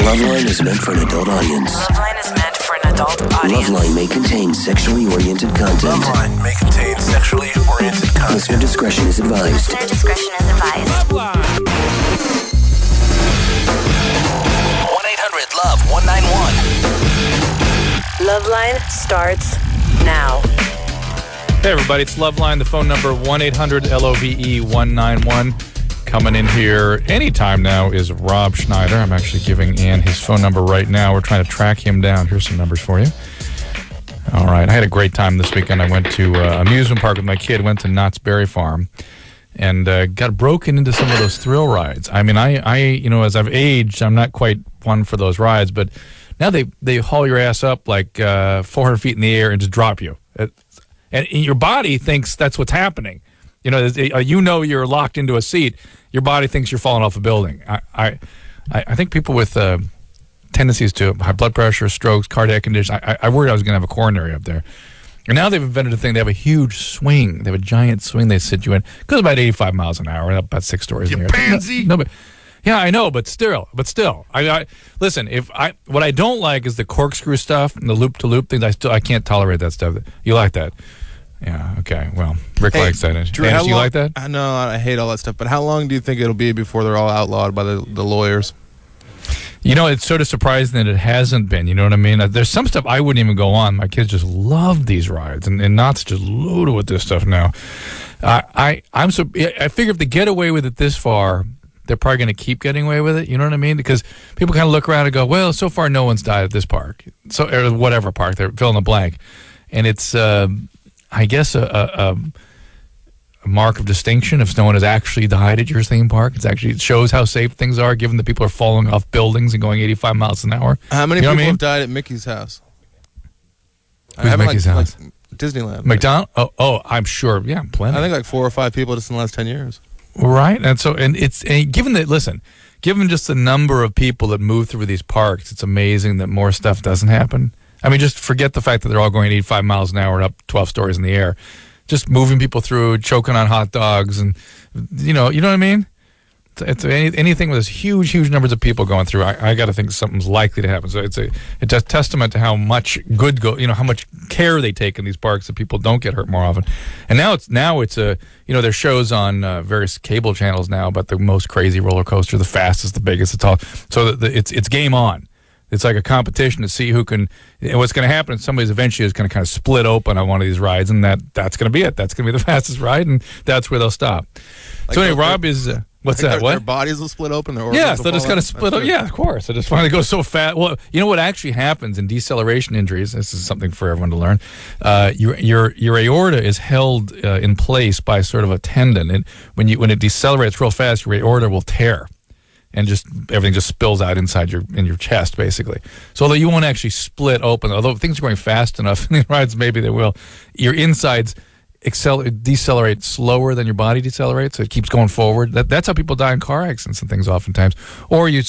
LoveLine is meant for an adult audience. LoveLine is meant for an adult audience. LoveLine may contain sexually oriented content. LoveLine may contain sexually oriented content. Listener discretion is advised. Listener discretion is advised. LoveLine. 1-800-LOVE-191. LoveLine starts now. Hey everybody, it's LoveLine, the phone number 1-800-LOVE-191. Coming in here anytime now is Rob Schneider. I'm actually giving Ann his phone number right now. We're trying to track him down. Here's some numbers for you. All right, I had a great time this weekend. I went to amusement park with my kid, went to Knott's Berry Farm, and got broken into some of those thrill rides. I mean, I as I've aged, I'm not quite one for those rides, but now they haul your ass up like 400 feet in the air and just drop you. And your body thinks that's what's happening. You're locked into a seat. Your body thinks you're falling off a building. I think people with tendencies to high blood pressure, strokes, cardiac conditions, I worried I was going to have a coronary up there. And now they've invented a thing. They have a huge swing. They have a giant swing they sit you in. It goes about 85 miles an hour, about 6 stories in the air. Pansy! No, but yeah, I know, but still. Listen, what I don't like is the corkscrew stuff and the loop-to-loop things. I can't tolerate that stuff. You like that? Yeah, okay. Well, Rick likes that. Drew, you like that? I know, I hate all that stuff, but how long do you think it'll be before they're all outlawed by the lawyers? It's sort of surprising that it hasn't been. You know what I mean? There's some stuff I wouldn't even go on. My kids just love these rides, and Knott's just loaded with this stuff now. I figure if they get away with it this far, they're probably going to keep getting away with it. You know what I mean? Because people kind of look around and go, well, so far no one's died at this park. Or whatever park, they're fill in the blank. And it's... I guess a mark of distinction if no one has actually died at your theme park. It shows how safe things are, given that people are falling off buildings and going 85 miles an hour. How many people have died at Mickey's house? Who's Mickey's house? Like Disneyland. McDonald? Oh, I'm sure. Yeah, plenty. I think like 4 or 5 people just in the last 10 years. Right, given just the number of people that move through these parks, it's amazing that more stuff doesn't happen. I mean, just forget the fact that they're all going 85 miles an hour up 12 stories in the air. Just moving people through, choking on hot dogs, and you know what I mean? It's anything with this huge numbers of people going through. I got to think something's likely to happen. So it's a testament to how much how much care they take in these parks that people don't get hurt more often. And now it's there's shows on various cable channels now about the most crazy roller coaster, the fastest, the biggest, it's all. So it's game on. It's like a competition to see who can. And what's going to happen is somebody's eventually is going to kind of split open on one of these rides, and that's going to be it. That's going to be the fastest ride, and that's where they'll stop. Like so anyway, Rob is what's that? Their bodies will split open. Yes, they'll just kind of split up. Yeah, of course. It just finally goes so fast. Well, you know what actually happens in deceleration injuries? This is something for everyone to learn. Your aorta is held in place by sort of a tendon, and when it decelerates real fast, your aorta will tear. And just everything just spills out inside your chest, basically. So although you won't actually split open, although things are going fast enough in these rides, maybe they will. Your insides decelerate slower than your body decelerates, so it keeps going forward. That's how people die in car accidents and things oftentimes. Or your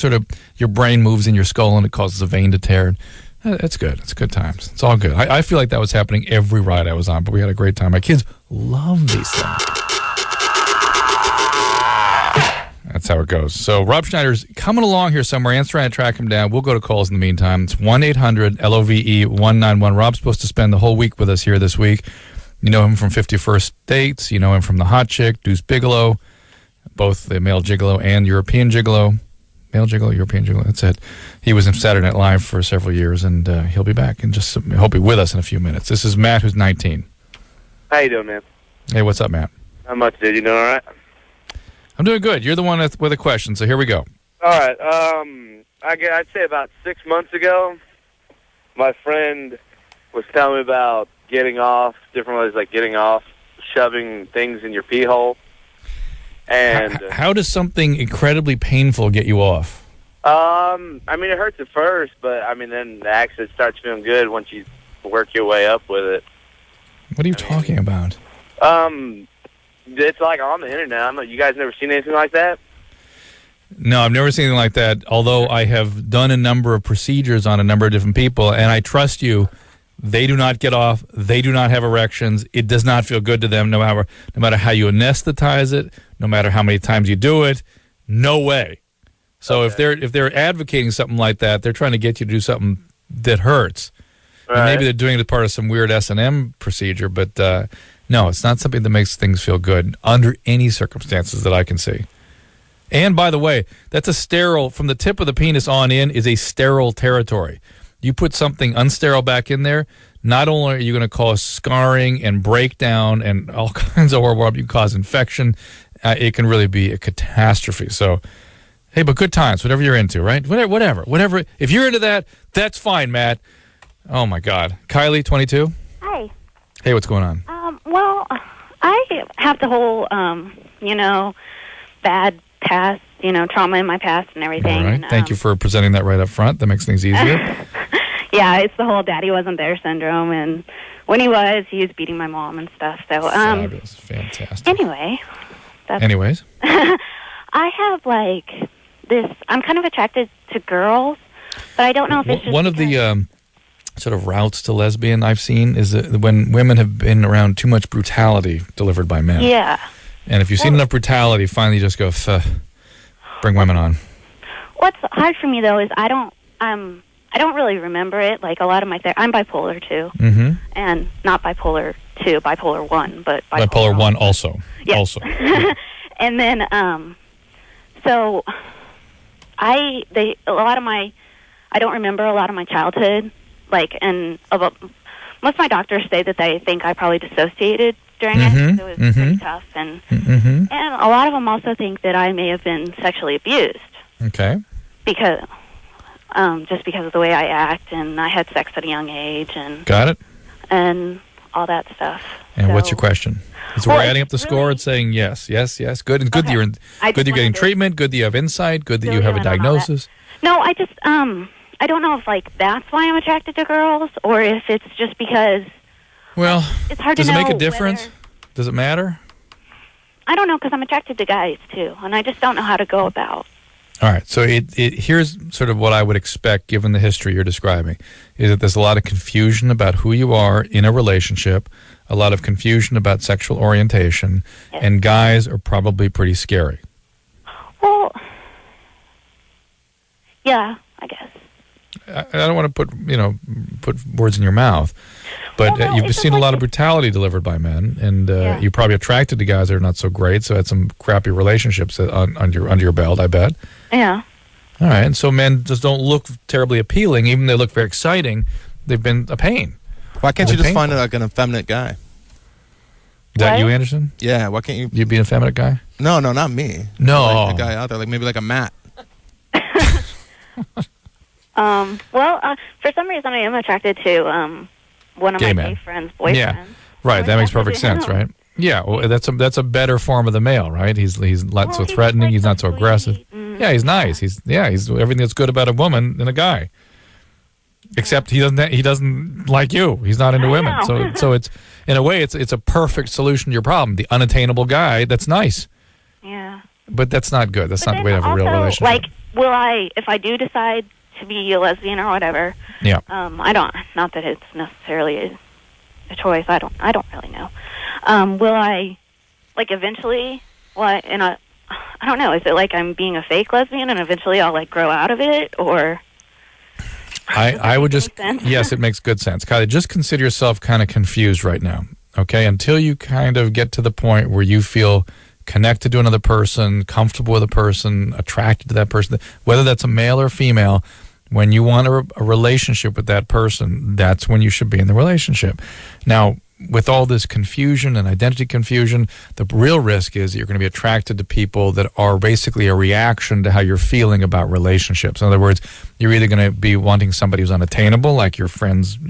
brain moves in your skull and it causes a vein to tear. That's good. It's good times. It's all good. I feel like that was happening every ride I was on, but we had a great time. My kids love these things. That's how it goes. So Rob Schneider's coming along here somewhere. Ann's trying to track him down. We'll go to calls in the meantime. It's 1-800-LOVE-191. Rob's supposed to spend the whole week with us here this week. You know him from 51st Dates. You know him from The Hot Chick, Deuce Bigalow, both the male gigolo and European gigolo. Male gigolo, European gigolo, that's it. He was in Saturday Night Live for several years, and he'll be back and he'll be with us in a few minutes. This is Matt, who's 19. How you doing, man? Hey, what's up, Matt? Not much, dude. You doing all right? I'm doing good. You're the one with a question, so here we go. All right. I'd say about 6 months ago, my friend was telling me about getting off, different ways like getting off, shoving things in your pee hole. And how does something incredibly painful get you off? I mean, it hurts at first, but I mean, then the accident starts feeling good once you work your way up with it. What are you talking about? It's like on the internet. You guys never seen anything like that? No, I've never seen anything like that, although I have done a number of procedures on a number of different people, and I trust you, they do not get off, they do not have erections, it does not feel good to them, no matter how you anesthetize it, no matter how many times you do it, no way. So if they're advocating something like that, they're trying to get you to do something that hurts. Right. And maybe they're doing it as part of some weird S&M procedure, but no, it's not something that makes things feel good under any circumstances that I can see. And by the way, that's a sterile, from the tip of the penis on in is a sterile territory. You put something unsterile back in there, not only are you going to cause scarring and breakdown and all kinds of horrible, you can cause infection. It can really be a catastrophe. So, hey, but good times, whatever you're into, right? Whatever. If you're into that, that's fine, Matt. Oh, my God. Kylie, 22? Hi. Hey, what's going on? Well, I have the whole, bad past, trauma in my past and everything. All right. And, Thank you for presenting that right up front. That makes things easier. Yeah, it's the whole daddy wasn't there syndrome, and when he was beating my mom and stuff. So, Fabulous. Fantastic. Anyways, I have like this. I'm kind of attracted to girls, but I don't know if it's just one of the sort of routes to lesbian I've seen is when women have been around too much brutality delivered by men. Yeah. And if you've seen enough brutality, finally you just go, bring women on. What's hard for me though is I don't really remember it. Like a lot of my I'm bipolar too, and not bipolar 2, bipolar 1, but bipolar 1 also. Yeah. Also. And then so I don't remember a lot of my childhood. Like, and most of my doctors say that they think I probably dissociated during it. So it was pretty tough, and a lot of them also think that I may have been sexually abused. Okay. Because just because of the way I act, and I had sex at a young age, and got it, and all that stuff. And what's your question? So we're adding up the score and saying yes. Good, and good that you're getting treatment. Good that you have insight. Good that you have a diagnosis. No, I just I don't know if like that's why I'm attracted to girls, or if it's just because. Well, it's hard to know. Does it make a difference? Does it matter? I don't know, because I'm attracted to guys too, and I just don't know how to go about. All right, so here's sort of what I would expect, given the history you're describing, is that there's a lot of confusion about who you are in a relationship, a lot of confusion about sexual orientation, and guys are probably pretty scary. Well, yeah, I guess. I don't want to put words in your mouth, but you've seen a lot of brutality delivered by men, and you're probably attracted to guys that are not so great, so had some crappy relationships under your belt, I bet. Yeah. All right, and so men just don't look terribly appealing, even though they look very exciting. They've been a pain. Why can't you just find like an effeminate guy? Is that you, Anderson? Yeah, why can't you? You be an effeminate guy? No, not me. No. Like a guy out there, like maybe like a Matt. Well, for some reason I am attracted to one of my gay friends' boyfriends. Yeah, right. That makes perfect sense, right? Yeah, well, that's a better form of the male, right? He's not so threatening. He's not so aggressive. Yeah, he's nice. He's everything that's good about a woman and a guy. Except he doesn't like you. He's not into women. So it's in a way it's a perfect solution to your problem. The unattainable guy that's nice. Yeah. But that's not good. That's not the way to have a real relationship. Like, will I, if I do decide to be a lesbian or whatever? Yeah. I don't. Not that it's necessarily a choice. I don't really know. Will I, like, eventually? Well, I don't know. Is it like I'm being a fake lesbian and eventually I'll like grow out of it, or? I would just yes, it makes good sense. Kylie, just consider yourself kind of confused right now. Okay, until you kind of get to the point where you feel connected to another person, comfortable with a person, attracted to that person, whether that's a male or female. When you want a relationship with that person, that's when you should be in the relationship. Now, with all this confusion and identity confusion, the real risk is that you're going to be attracted to people that are basically a reaction to how you're feeling about relationships. In other words, you're either going to be wanting somebody who's unattainable, like your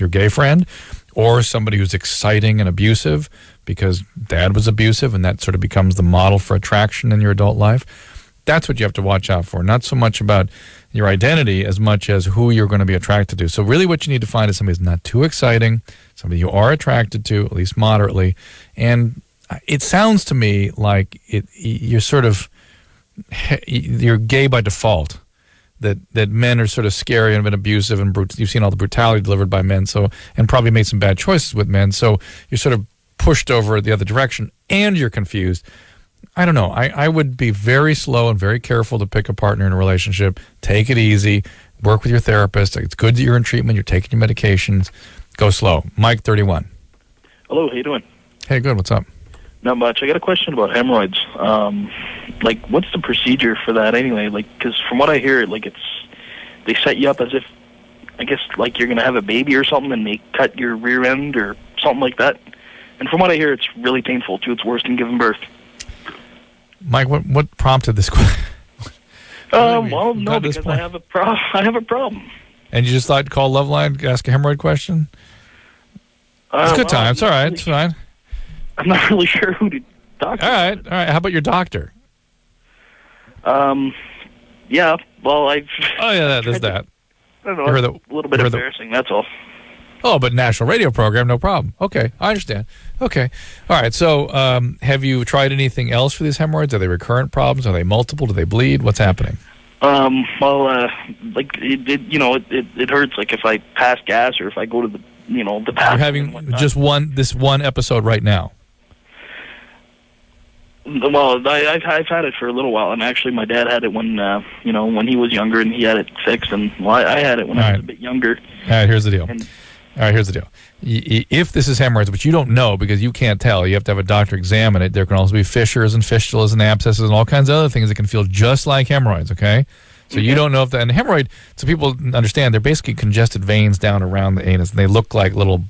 gay friend, or somebody who's exciting and abusive because dad was abusive, and that sort of becomes the model for attraction in your adult life. That's what you have to watch out for. Not so much about your identity as much as who you're going to be attracted to. So really what you need to find is somebody who's not too exciting, somebody you are attracted to, at least moderately. And it sounds to me like you're gay by default, that men are sort of scary and been abusive, and you've seen all the brutality delivered by men, and probably made some bad choices with men. So you're sort of pushed over the other direction, and you're confused. I don't know. I would be very slow and very careful to pick a partner in a relationship. Take it easy. Work with your therapist. It's good that you're in treatment. You're taking your medications. Go slow. Mike, 31. Hello, how you doing? Hey, good. What's up? Not much. I got a question about hemorrhoids. What's the procedure for that anyway? Because from what I hear, they set you up as if, I guess, you're going to have a baby or something, and they cut your rear end or something like that. And from what I hear, it's really painful, too. It's worse than giving birth. Mike, what prompted this question? Because I have a problem. And you just thought to call LoveLine, ask a hemorrhoid question? It's a good time. It's all right. It's fine. I'm not really sure who to talk to. All right. How about your doctor? Yeah. Well, I've... Oh, yeah, there's that. I don't know. It's a little bit embarrassing, that's all. Oh, but national radio program, no problem. Okay, I understand. Okay. All right, so have you tried anything else for these hemorrhoids? Are they recurrent problems? Are they multiple? Do they bleed? What's happening? It hurts, if I pass gas or if I go to the bathroom. You're having just this one episode right now? Well, I've had it for a little while, and actually my dad had it when he was younger, and he had it fixed, and I had it when I was a bit younger. All right, here's the deal. If this is hemorrhoids, which you don't know because you can't tell, you have to have a doctor examine it. There can also be fissures and fistulas and abscesses and all kinds of other things that can feel just like hemorrhoids, okay? So you don't know if that... And hemorrhoid, so people understand, they're basically congested veins down around the anus, and they look like little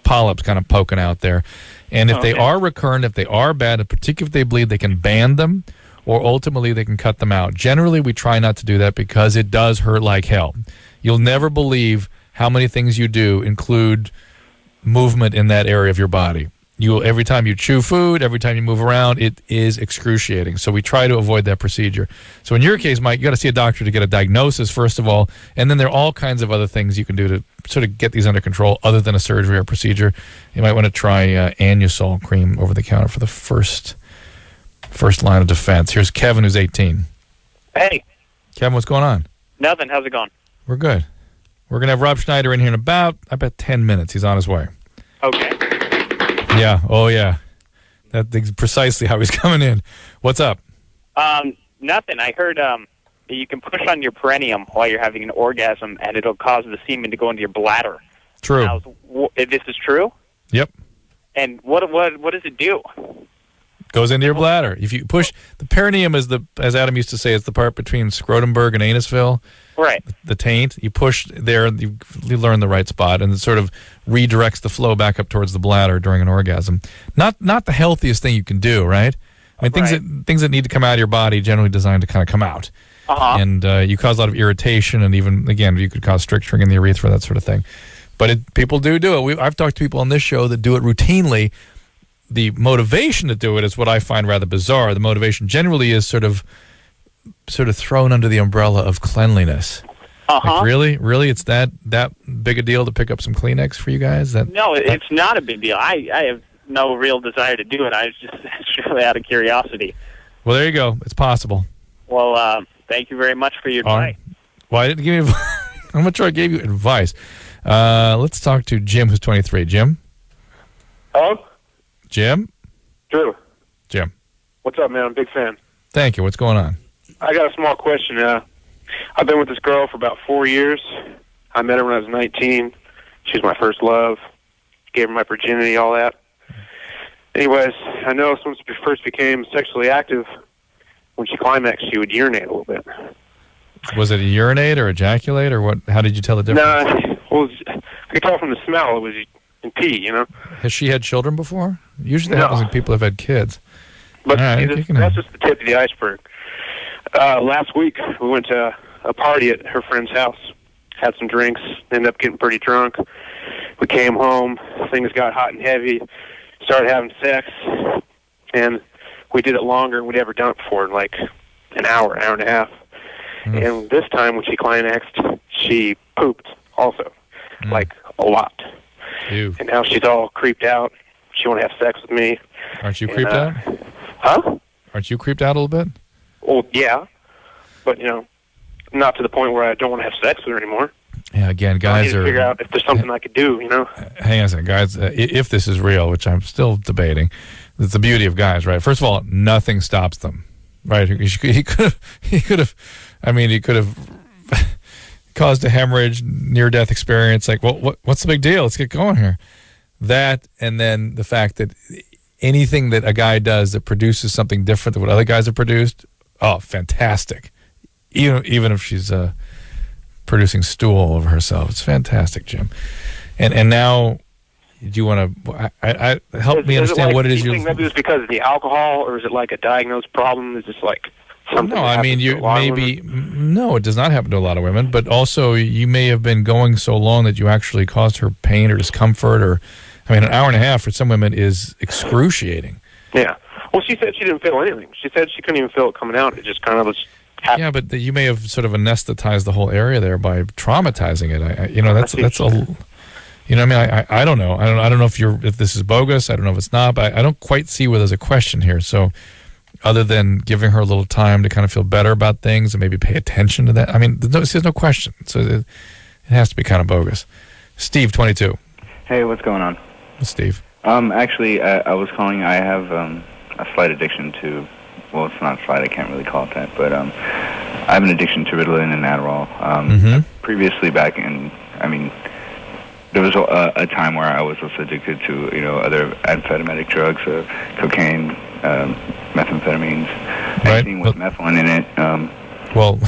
polyps kind of poking out there. And if they are recurrent, if they are bad, particularly if they bleed, they can band them, or ultimately they can cut them out. Generally, we try not to do that because it does hurt like hell. You'll never believe how many things you do include movement in that area of your body. Every time you chew food, every time you move around, it is excruciating. So we try to avoid that procedure. So in your case, Mike, you got to see a doctor to get a diagnosis, first of all, and then there are all kinds of other things you can do to sort of get these under control other than a surgery or procedure. You might want to try Anusol cream over the counter for the first line of defense. Here's Kevin, who's 18. Hey. Kevin, what's going on? Nothing. How's it going? We're good. We're going to have Rob Schneider in here in about 10 minutes. He's on his way. Okay. Yeah. Oh, yeah. That's precisely how he's coming in. What's up? Nothing. I heard you can push on your perineum while you're having an orgasm, and it'll cause the semen to go into your bladder. True. This is true? Yep. And what does it do? Goes into your bladder. If you push, the perineum is as Adam used to say, it's the part between Scrotumberg and Anusville. Right. The taint. You push there, you learn the right spot, and it sort of redirects the flow back up towards the bladder during an orgasm. Not the healthiest thing you can do, right? I mean, things that need to come out of your body generally designed to kind of come out. Uh-huh. And you cause a lot of irritation, and even, again, you could cause stricturing in the urethra, that sort of thing. But people do it. I've talked to people on this show that do it routinely. The motivation to do it is what I find rather bizarre. The motivation generally is sort of thrown under the umbrella of cleanliness. Uh-huh. Like, really, it's that big a deal to pick up some Kleenex for you guys? No, it's not a big deal. I have no real desire to do it. I was just really out of curiosity. Well, there you go. It's possible. Well, thank you very much for your advice. Well, I didn't give you I'm not sure I gave you advice. Let's talk to Jim, who's 23. Jim? Hello? Jim? Drew. Jim. What's up, man? I'm a big fan. Thank you. What's going on? I got a small question. I've been with this girl for about 4 years. I met her when I was 19. She was my first love. Gave her my virginity, all that. Anyways, I noticed once she first became sexually active, when she climaxed, she would urinate a little bit. Was it a urinate or ejaculate, or what? How did you tell the difference? Well, I could tell from the smell it was in pee, you know? Has she had children before? Usually that happens when people have had kids. But right, that's just the tip of the iceberg. Last week, we went to a party at her friend's house, had some drinks, ended up getting pretty drunk. We came home, things got hot and heavy, started having sex, and we did it longer than we'd ever done it before, like an hour and a half. And this time when she climaxed, she pooped also, like a lot. Ew. And now she's all creeped out. She want to have sex with me. Aren't you creeped out? Huh? Aren't you creeped out a little bit? Well, yeah. But, not to the point where I don't want to have sex with her anymore. Yeah, again, I guys need to figure out if there's something I could do, you know? Hang on a second, guys. If this is real, which I'm still debating, it's the beauty of guys, right? First of all, nothing stops them, right? He could have caused a hemorrhage, near-death experience. Like, well, what's the big deal? Let's get going here. That, and then the fact that anything that a guy does that produces something different than what other guys have produced, oh, fantastic. Even if she's producing stool over herself, it's fantastic, Jim. And now, do you want to help me understand what it is? Do you think maybe it was because of the alcohol, or is it like a diagnosed problem? Is this like something? No, I mean, no, it does not happen to a lot of women. But also, you may have been going so long that you actually caused her pain or discomfort, or I mean, an hour and a half for some women is excruciating. Yeah. Well, she said she didn't feel anything. She said she couldn't even feel it coming out. It just kind of was. Yeah, but you may have sort of anesthetized the whole area there by traumatizing it. That's a. You know what I mean? I don't know. I don't know if this is bogus. I don't know if it's not. But I don't quite see where there's a question here. So, other than giving her a little time to kind of feel better about things and maybe pay attention to that, I mean, there's no question. So it has to be kind of bogus. Steve, 22. Hey, what's going on? Steve. Actually, I was calling. I have a slight addiction to. Well, it's not slight. I can't really call it that. But I have an addiction to Ritalin and Adderall. Previously, back in, I mean. There was a time where I was also addicted to, other amphetaminic drugs, cocaine, methamphetamines, anything with methylene in it. Well,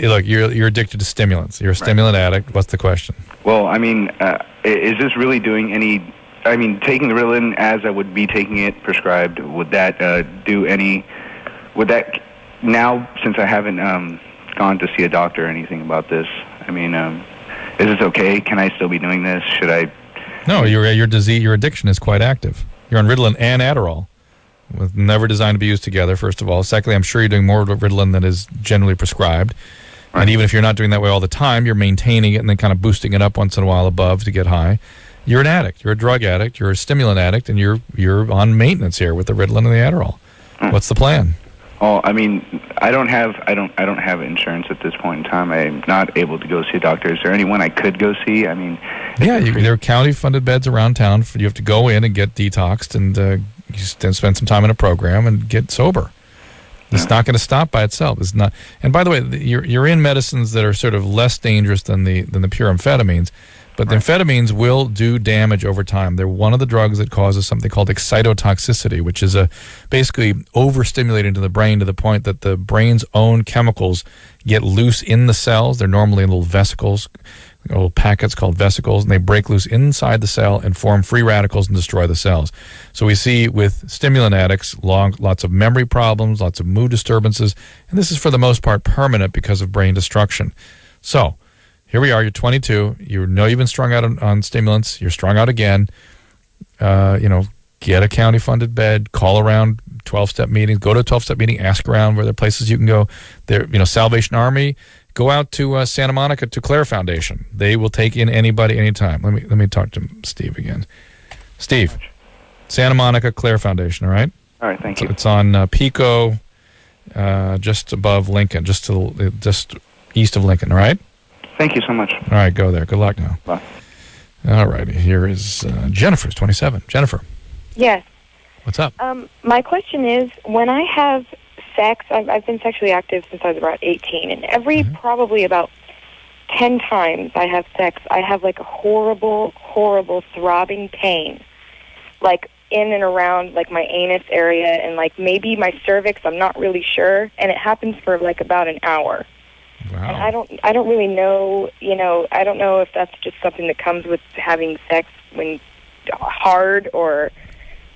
look, you're addicted to stimulants. You're a stimulant addict. What's the question? Well, I mean, is this really doing any? I mean, taking the Ritalin as I would be taking it prescribed, would that do any? Would that now, since I haven't gone to see a doctor or anything about this? I mean. Is this okay? Can I still be doing this? Should I? No, your disease, your addiction is quite active. You're on Ritalin and Adderall, never designed to be used together. First of all, secondly, I'm sure you're doing more Ritalin than is generally prescribed. Right. And even if you're not doing that way all the time, you're maintaining it and then kind of boosting it up once in a while above to get high. You're an addict. You're a drug addict. You're a stimulant addict, and you're on maintenance here with the Ritalin and the Adderall. What's the plan? Oh, I mean, I don't have insurance at this point in time. I'm not able to go see a doctor. Is there anyone I could go see? I mean, yeah, there are county-funded beds around town. You have to go in and get detoxed, and you spend some time in a program and get sober. It's not going to stop by itself. It's not. And by the way, you're in medicines that are sort of less dangerous than the pure amphetamines. But the amphetamines will do damage over time. They're one of the drugs that causes something called excitotoxicity, which is basically overstimulating to the brain to the point that the brain's own chemicals get loose in the cells. They're normally in little vesicles, little packets called vesicles, and they break loose inside the cell and form free radicals and destroy the cells. So we see with stimulant addicts lots of memory problems, lots of mood disturbances, and this is for the most part permanent because of brain destruction. So here we are, you're 22, you know you've been strung out on stimulants, you're strung out again, get a county-funded bed, call around 12-step meetings, go to a 12-step meeting, ask around where there are places you can go. There, Salvation Army, go out to Santa Monica to Claire Foundation. They will take in anybody, anytime. Let me talk to Steve again. Steve, Santa Monica Claire Foundation, all right? All right, thank you. It's on Pico, just above Lincoln, just east of Lincoln, all right? Thank you so much. All right, go there. Good luck now. Bye. All righty. Here is Jennifer's 27. Jennifer. Yes. What's up? My question is, when I have sex, I've been sexually active since I was about 18, and probably about 10 times I have sex, I have like a horrible, horrible throbbing pain, like in and around like my anus area and like maybe my cervix, I'm not really sure, and it happens for like about an hour. Wow. And I don't really know, I don't know if that's just something that comes with having sex when hard or,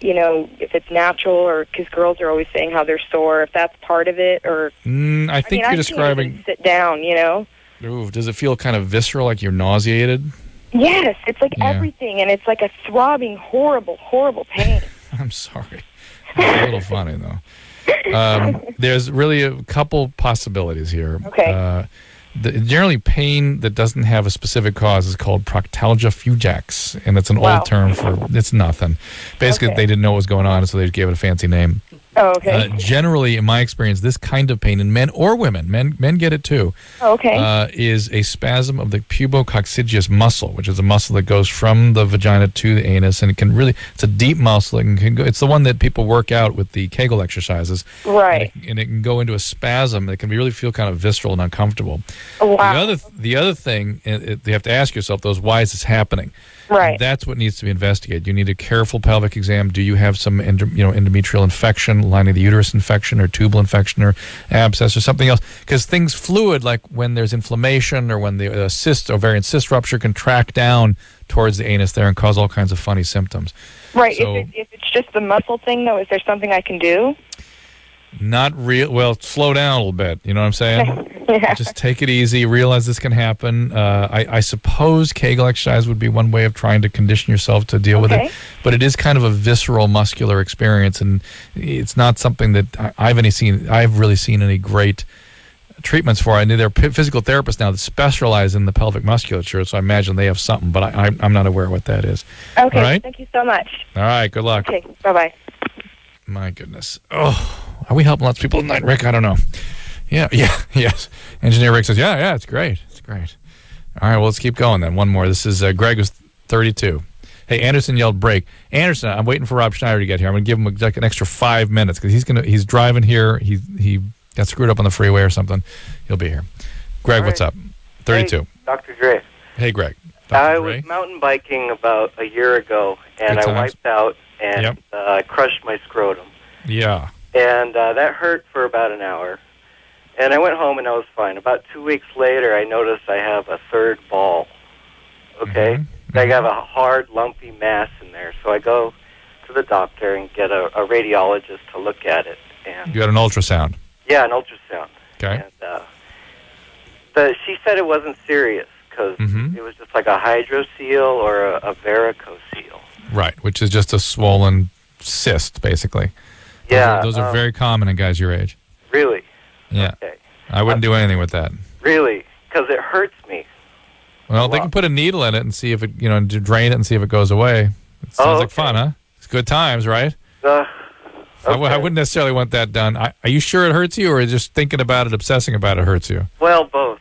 if it's natural or because girls are always saying how they're sore, if that's part of it or... I think you're describing... I can't even sit down, Ooh, does it feel kind of visceral, like you're nauseated? Yes, it's like everything, and it's like a throbbing, horrible, horrible pain. I'm sorry. It's a little funny, though. There's really a couple possibilities here. Okay. Generally, pain that doesn't have a specific cause is called proctalgia fugax, and it's an old term for it's nothing. Basically, they didn't know what was going on, so they gave it a fancy name. Oh, okay. Generally, in my experience, this kind of pain in men or women, men get it too, is a spasm of the pubococcygeus muscle, which is a muscle that goes from the vagina to the anus, and it's a deep muscle. It's the one that people work out with the Kegel exercises. Right. And it can go into a spasm that can really feel kind of visceral and uncomfortable. Wow. The other thing, you have to ask yourself, why is this happening? Right. That's what needs to be investigated. You need a careful pelvic exam. Do you have some endometrial infection, lining of the uterus infection, or tubal infection, or abscess, or something else? Because things fluid, like when there's inflammation or when the ovarian cyst rupture, can track down towards the anus there and cause all kinds of funny symptoms. Right. So, if it's just the muscle thing, though, is there something I can do? Not real. Well, slow down a little bit. You know what I'm saying? Yeah. Just take it easy. Realize this can happen. I suppose Kegel exercise would be one way of trying to condition yourself to deal with it. But it is kind of a visceral muscular experience, and it's not something that I've really seen any great treatments for. I know there are physical therapists now that specialize in the pelvic musculature, so I imagine they have something, but I'm not aware of what that is. Okay. All right? Thank you so much. All right. Good luck. Okay. Bye-bye. My goodness. Oh, are we helping lots of people tonight, Rick? I don't know. Yes. Engineer Rick says, yeah, it's great. It's great. All right, well, let's keep going then. One more. This is Greg, who's 32. Hey, Anderson yelled break. Anderson, I'm waiting for Rob Schneider to get here. I'm going to give him like an extra 5 minutes because he's driving here. He got screwed up on the freeway or something. He'll be here. Greg, what's up? 32. Hey, Dr. Dre. Hey, Greg. I was mountain biking about a year ago, and I wiped out and crushed my scrotum. Yeah. And that hurt for about an hour. And I went home, and I was fine. About 2 weeks later, I noticed I have a third ball. Okay? I have a hard, lumpy mass in there. So I go to the doctor and get a radiologist to look at it. And you got an ultrasound? Yeah, an ultrasound. Okay. And she said it wasn't serious because it was just like a hydrocele or a varicocele. Right, which is just a swollen cyst, basically. Yeah. Those are very common in guys your age. Really? Yeah. Okay. I wouldn't do anything with that. Really? Because it hurts me. Well, they can put a needle in it and see if it, drain it and see if it goes away. It sounds like fun, huh? It's good times, right? Okay. I wouldn't necessarily want that done. Are you sure it hurts you, or just thinking about it, obsessing about it hurts you? Well, both.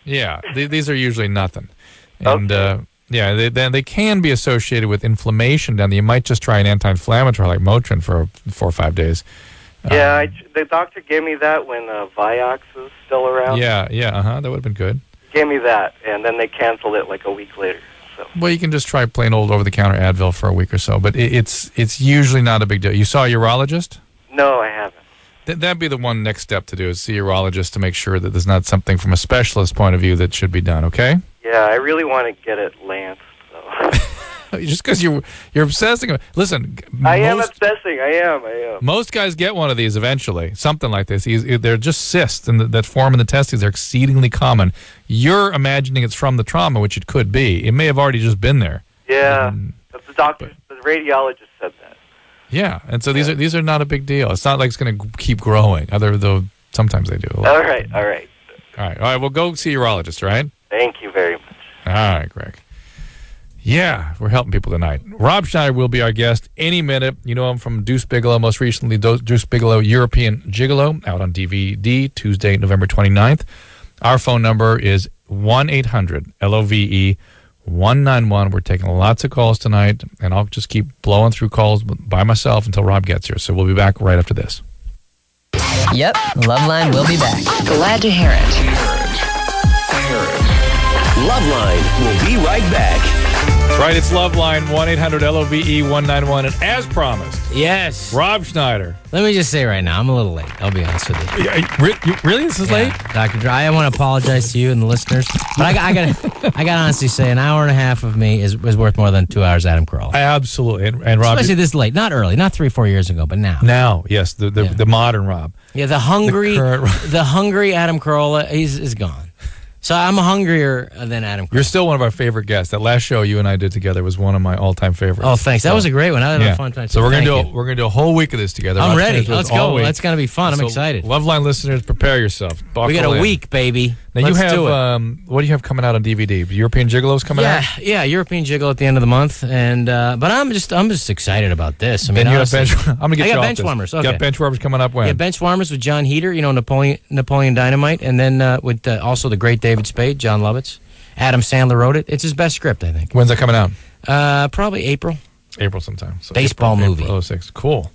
Yeah, these are usually nothing. And, they can be associated with inflammation down there. You might just try an anti-inflammatory like Motrin for 4 or 5 days. Yeah, the doctor gave me that when Vioxx was still around. That would have been good. Gave me that, and then they canceled it like a week later. So. Well, you can just try plain old over-the-counter Advil for a week or so, but it's usually not a big deal. You saw a urologist? No, I haven't. That'd be the one next step to do, is see a urologist to make sure that there's not something from a specialist point of view that should be done, okay? Yeah, I really want to get it lanced, though. Just because you're obsessing. Listen, I am obsessing. I am. Most guys get one of these eventually, something like this. They're just cysts that form in the testes. They're exceedingly common. You're imagining it's from the trauma, which it could be. It may have already just been there. Yeah, the radiologist said that. Yeah, and so these are not a big deal. It's not like it's going to keep growing, though sometimes they do. All right. All right, well, go see a urologist, all right? Thank you very much. All right, Greg. Yeah, we're helping people tonight. Rob Schneider will be our guest any minute. You know him from Deuce Bigalow, most recently Deuce Bigalow, European Gigolo, out on DVD, Tuesday, November 29th. Our phone number is 1-800-LOVE-191. We're taking lots of calls tonight, and I'll just keep blowing through calls by myself until Rob gets here. So we'll be back right after this. Yep, LoveLine will be back. Glad to hear it. LoveLine will be right back. Right, it's LoveLine, 1-800-LOVE-191, and as promised, yes, Rob Schneider. Let me just say right now, I'm a little late. I'll be honest with you. Really? This is late? Dr. Dry, I want to apologize to you and the listeners, but I got to honestly say an hour and a half of me is worth more than 2 hours Adam Carolla. Absolutely, and Rob, especially this late, not early, not 3-4 years ago, but now. Now, yes, the modern Rob. Yeah, the hungry Adam Carolla is gone. So I'm hungrier than Adam Carolla. You're still one of our favorite guests. That last show you and I did together was one of my all-time favorites. Oh, thanks. That was a great one. I had a fun time. So we're gonna do a whole week of this together. I'm ready. Let's go. That's gonna be fun. I'm excited. LoveLine listeners, prepare yourself. We got a week, baby. Now Let's you have do it. what do you have coming out on DVD? European Gigolo's coming out. Yeah, European Gigolo at the end of the month, and but I'm just excited about this. I mean, Then you have honestly, I'm gonna get I you got off bench this. warmers. You Okay. got bench warmers coming up when? Yeah, bench warmers with John Heater, Napoleon Dynamite, and then with also the great David Spade, John Lovitz. Adam Sandler wrote it. It's his best script, I think. When's that coming out? Probably April. April sometime. So Baseball movie. April 06. Cool. All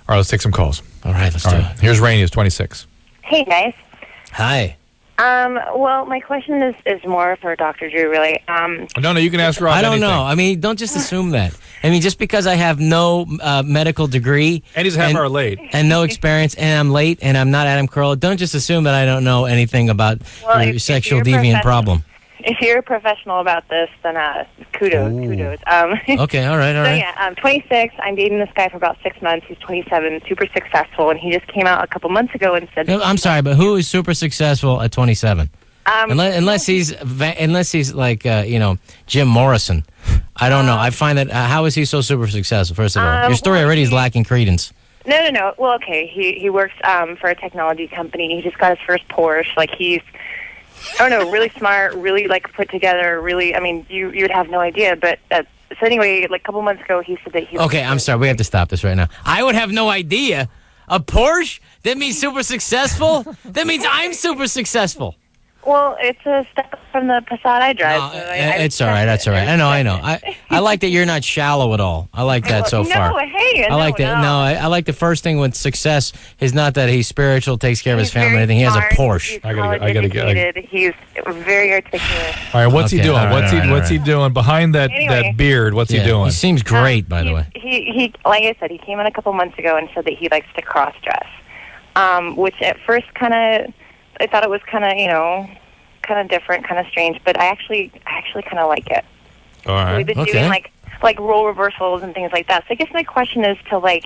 right, let's take some calls. All right, let's do it. Here's Rainey, who's 26. Hey, guys. Hi. Well, my question is more for Dr. Drew, really. No, you can ask Rob I don't anything. know. I mean, don't just assume that. I mean, just because I have no medical degree and he's half hour late and no experience, and I'm late, and I'm not Adam Carolla, don't just assume that I don't know anything about your sexual deviant problem. If you're a professional about this, then kudos. Okay, all right. So, yeah, I'm 26. I'm dating this guy for about 6 months. He's 27, super successful, and he just came out a couple months ago and said... I'm sorry, but who is super successful at 27? Unless he's like Jim Morrison. I don't know. I find that how is he so super successtul? First of all, your story already is lacking credence. No. Well, okay. He works for a technology company. He just got his first Porsche. Like he's, I don't know, really smart, really like put together. Really, I mean, you would have no idea. But so anyway, like a couple months ago, he said that he. Okay, I'm sorry. We have to stop this right now. I would have no idea. A Porsche? That means super successful? That means I'm super successful. Well, it's a step up from the Passat I drive. No, it's all right. That's all right. I know. I like that you're not shallow at all. I like that so far. No, hey, I like that. No, I like the first thing with success is not that he's spiritual, takes care of his family, anything. He has a Porsche. He's educated. He's very articulate. All right, what's he doing? all right, What's he doing behind that beard? What's he doing? He seems great, by the way. He like I said, he came in a couple months ago and said that he likes to cross dress, which at first I thought it was kind of different, kind of strange, but I actually kind of like it. All right. So we've been doing like role reversals and things like that. So I guess my question is to like.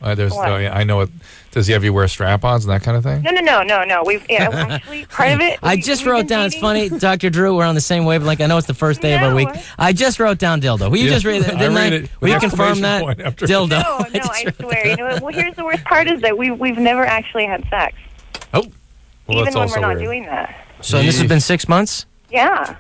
I know it. Does he have you wear strap-ons and that kind of thing? No. We've actually part of it. I just wrote down. It's funny, Dr. Drew. We're on the same wavelength. I know it's the first day of our week. I just wrote down dildo. Will you just read it? Didn't I? Will you confirm that? Dildo. No, I swear. You know what? Well, here's the worst part is that we've never actually had sex. Oh. Well, even when we're not doing that. So this has been 6 months? Yeah.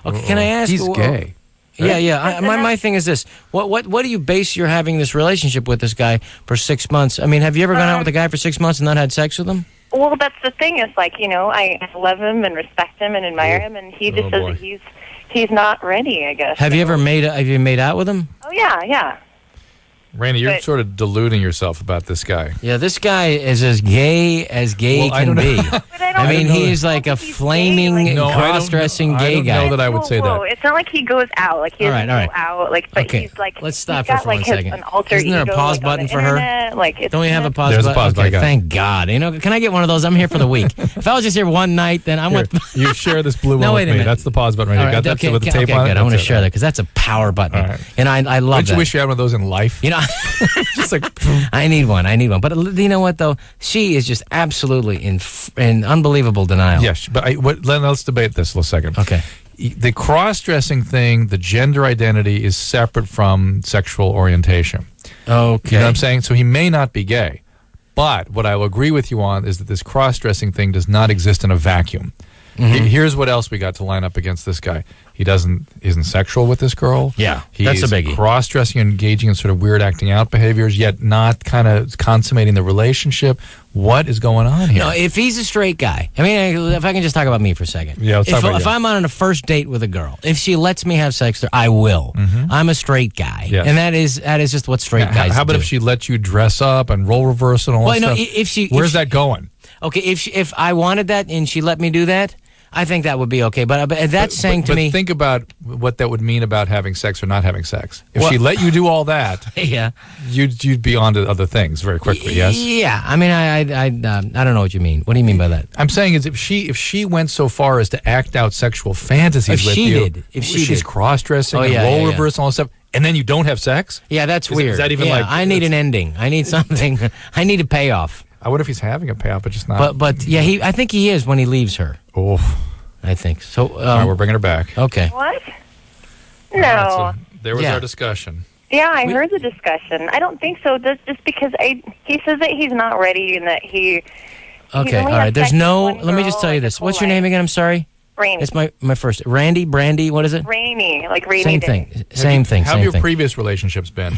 Okay, can I ask? He's gay. Yeah. My thing is this: what do you base your having this relationship with this guy for 6 months? I mean, have you ever gone out with a guy for 6 months and not had sex with him? Well, that's the thing. Is like I love him and respect him and admire him, and he just says that he's not ready. I guess. Have you ever made out with him? Oh yeah. Randy, you're sort of deluding yourself about this guy. Yeah, this guy is as gay can be. I mean, he's like a flaming, cross-dressing gay guy. I don't know that I would say that. It's not like he goes out. Like he doesn't go out. Like, but he's like. Let's stop he's for got, 1 second. An alter Isn't there a ego, pause like, button on the for her? internet. Like, Don't we have a pause There's button? a pause button. Thank God. Can I get one of those? I'm here for the week. If I was just here one night, then I'm with. You share this blue one wait with a me. minute. That's the pause button right here. Got that with the tape on it? Good. I want to share that because that's a power button. And I love that. Don't you wish you had one of those in life? You know, just like I need one. But you know what though? She is just absolutely in unbelievable denial. Yes, but let's debate this for a second. Okay. The cross-dressing thing, the gender identity is separate from sexual orientation. Okay. You know what I'm saying? So he may not be gay, but what I will agree with you on is that this cross-dressing thing does not exist in a vacuum. Mm-hmm. Here's what else we got to line up against this guy. He isn't sexual with this girl. Yeah, He's that's a biggie. Cross-dressing and engaging in sort of weird acting out behaviors, yet not kind of consummating the relationship. What is going on here? No, if he's a straight guy, I mean, if I can just talk about me for a second. Yeah, let's talk about you. If I'm on a first date with a girl, if she lets me have sex with her, I will. I'm a straight guy, Yes. and that is just what straight guys do. How about if she lets you dress up and role reverse and all that stuff? Where's that going? Okay, if I wanted that and she let me do that, I think that would be okay. But that's saying to me. But think about what that would mean about having sex or not having sex. If she let you do all that, yeah, you'd be on to other things very quickly. Yes. Yeah. I mean, I don't know what you mean. What do you mean by that? I'm saying is if she went so far as to act out sexual fantasies with you, if she's cross-dressing and role reverse and all that stuff, and then you don't have sex. Yeah, that's weird. Is that even like? I need an ending. I need something. I need a payoff. I wonder if he's having a payoff, but just not. But yeah, I think he is when he leaves her. Oh, I think so. All right, we're bringing her back. Okay. What? No. Right, so there was our discussion. Yeah, I heard the discussion. I don't think so. Just because he says that he's not ready and that he Okay, only all had right. There's sex with no. one Let me just girl, tell you like, this. his What's whole your name life. again? I'm sorry. Rainy. It's my first. Randy, Brandy. What is it? Rainy, like rainy Same day. thing. Same thing. How have Same your thing. previous relationships been?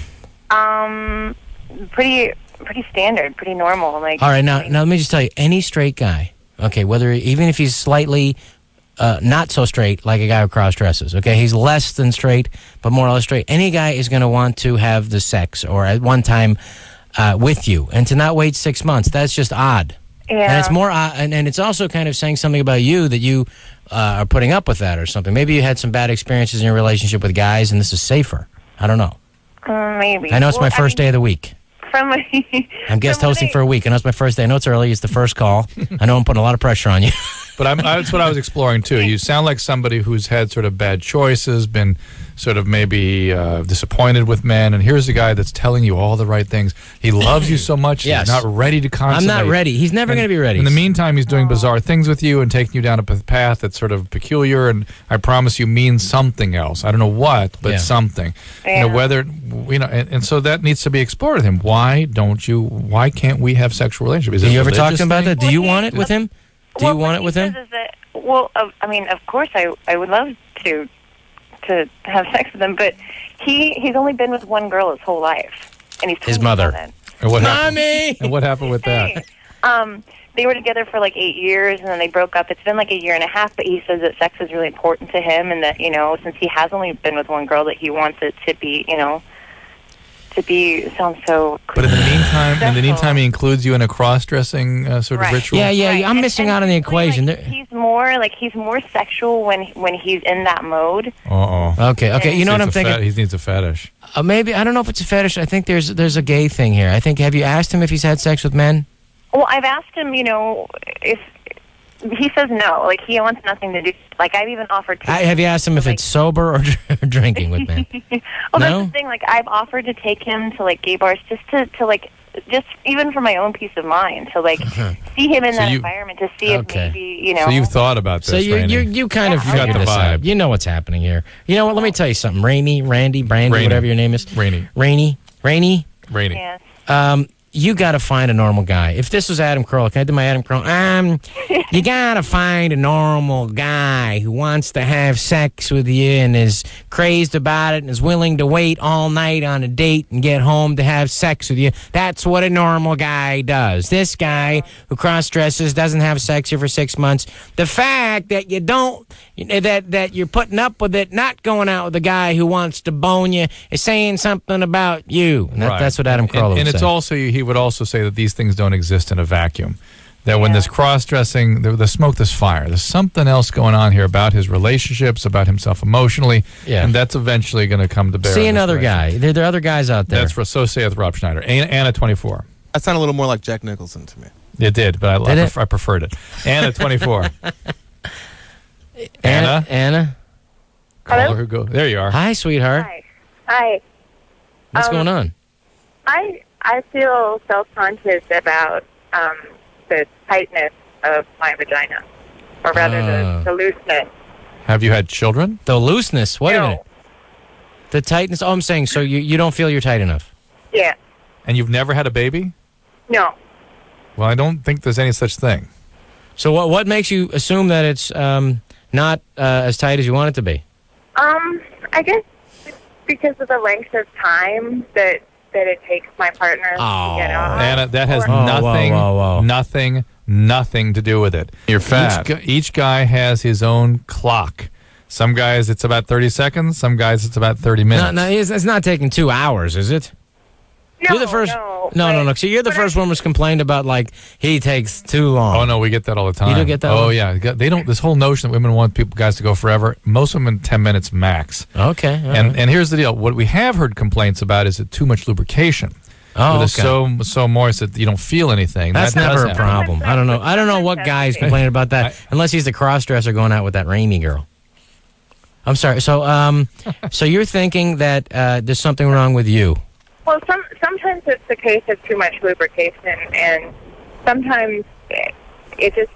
Pretty standard, pretty normal. Like. All right, now let me just tell you, any straight guy, okay, even if he's slightly not so straight, like a guy who cross dresses, okay, he's less than straight, but more or less straight. Any guy is going to want to have the sex or at one time with you, and to not wait 6 months. That's just odd. Yeah. And it's more, and it's also kind of saying something about you that you are putting up with that or something. Maybe you had some bad experiences in your relationship with guys, and this is safer. I don't know. Maybe. I know it's my first day of the week. I'm guest hosting for a week. I know it's my first day. I know it's early. It's the first call. I know I'm putting a lot of pressure on you. But that's what I was exploring, too. You sound like somebody who's had sort of bad choices, been sort of maybe disappointed with men, and here's a guy that's telling you all the right things. He loves you so much, Yes. he's not ready to consummate. I'm not ready. He's never going to be ready. In the meantime, he's doing bizarre things with you and taking you down a path that's sort of peculiar, and I promise you means something else. I don't know what, but something. Yeah. You know, whether, and so that needs to be explored with him. Why can't we have sexual relationships? Is Have it you ever talked religious to him about thing? that? Do you want it with him? Do you want it with him? Is that, I mean, of course, I would love to have sex with him, but he's only been with one girl his whole life, and he's His mother. And what happened? Mommy! And what happened with that? They were together for like 8 years, and then they broke up. It's been like 1.5 years, but he says that sex is really important to him, and that, you know, since he has only been with one girl, that he wants it to be, you know, sounds so. But in the meantime, he includes you in a cross-dressing sort of ritual. Yeah. I'm missing out on the equation. He's more sexual when he's in that mode. Okay. You know what I'm thinking? He needs a fetish. Maybe, I don't know if it's a fetish. I think there's a gay thing here. I think, have you asked him if he's had sex with men? Well, I've asked him, you know, if he says no, like he wants nothing to do. Like I've even offered to. Have you asked him if it's sober or drinking with men? Well, that's the thing. Like I've offered to take him to like gay bars just just even for my own peace of mind to like see him in that environment to see if maybe, you know. So you've thought about this. So you kind of figured this out. You know what's happening here. You know what? Let me tell you something. Randy, Brandy, whatever your name is. Rainy. Yes. You got to find a normal guy. If this was Adam Carolla, can I do my Adam Carolla? You got to find a normal guy who wants to have sex with you and is crazed about it and is willing to wait all night on a date and get home to have sex with you. That's what a normal guy does. This guy who cross-dresses, doesn't have sex here for 6 months. The fact that you don't, that you're putting up with it, not going out with a guy who wants to bone you, is saying something about you. And that's what Adam Carolla would say. And it's also, he would also say that these things don't exist in a vacuum. That when there's cross-dressing, there's smoke, there's fire. There's something else going on here about his relationships, about himself emotionally, and that's eventually going to come to bear. See another guy. There are other guys out there. That's so saith Rob Schneider. Anna, 24. That sounded a little more like Jack Nicholson to me. It did, but I preferred it. Anna, 24. Anna? Caller who go. There you are. Hi, sweetheart. Hi. What's going on? I feel self-conscious about the tightness of my vagina, or rather the looseness. Have you had children? The looseness? Wait a minute. The tightness? Oh, I'm saying, so you don't feel you're tight enough? Yeah. And you've never had a baby? No. Well, I don't think there's any such thing. So what makes you assume that it's not as tight as you want it to be? I guess because of the length of time that it takes my partner to get off. Anna, that has nothing to do with it. You're fat. Each guy has his own clock. Some guys it's about 30 seconds. Some guys it's about 30 minutes. No, it's not taking 2 hours, is it? No, you're the first. No. So you're the first one who's complained about like he takes too long. Oh no, we get that all the time. You do get that? Oh yeah, they don't. This whole notion that women want guys to go forever. Most women 10 minutes max. Okay. And here's the deal. What we have heard complaints about is too much lubrication. Oh, it's so moist that you don't feel anything. That's never a problem. I don't know what guy's complaining about that unless he's the cross-dresser going out with that rainy girl. I'm sorry. So so you're thinking that there's something wrong with you? Well, sometimes it's the case of too much lubrication, and sometimes it just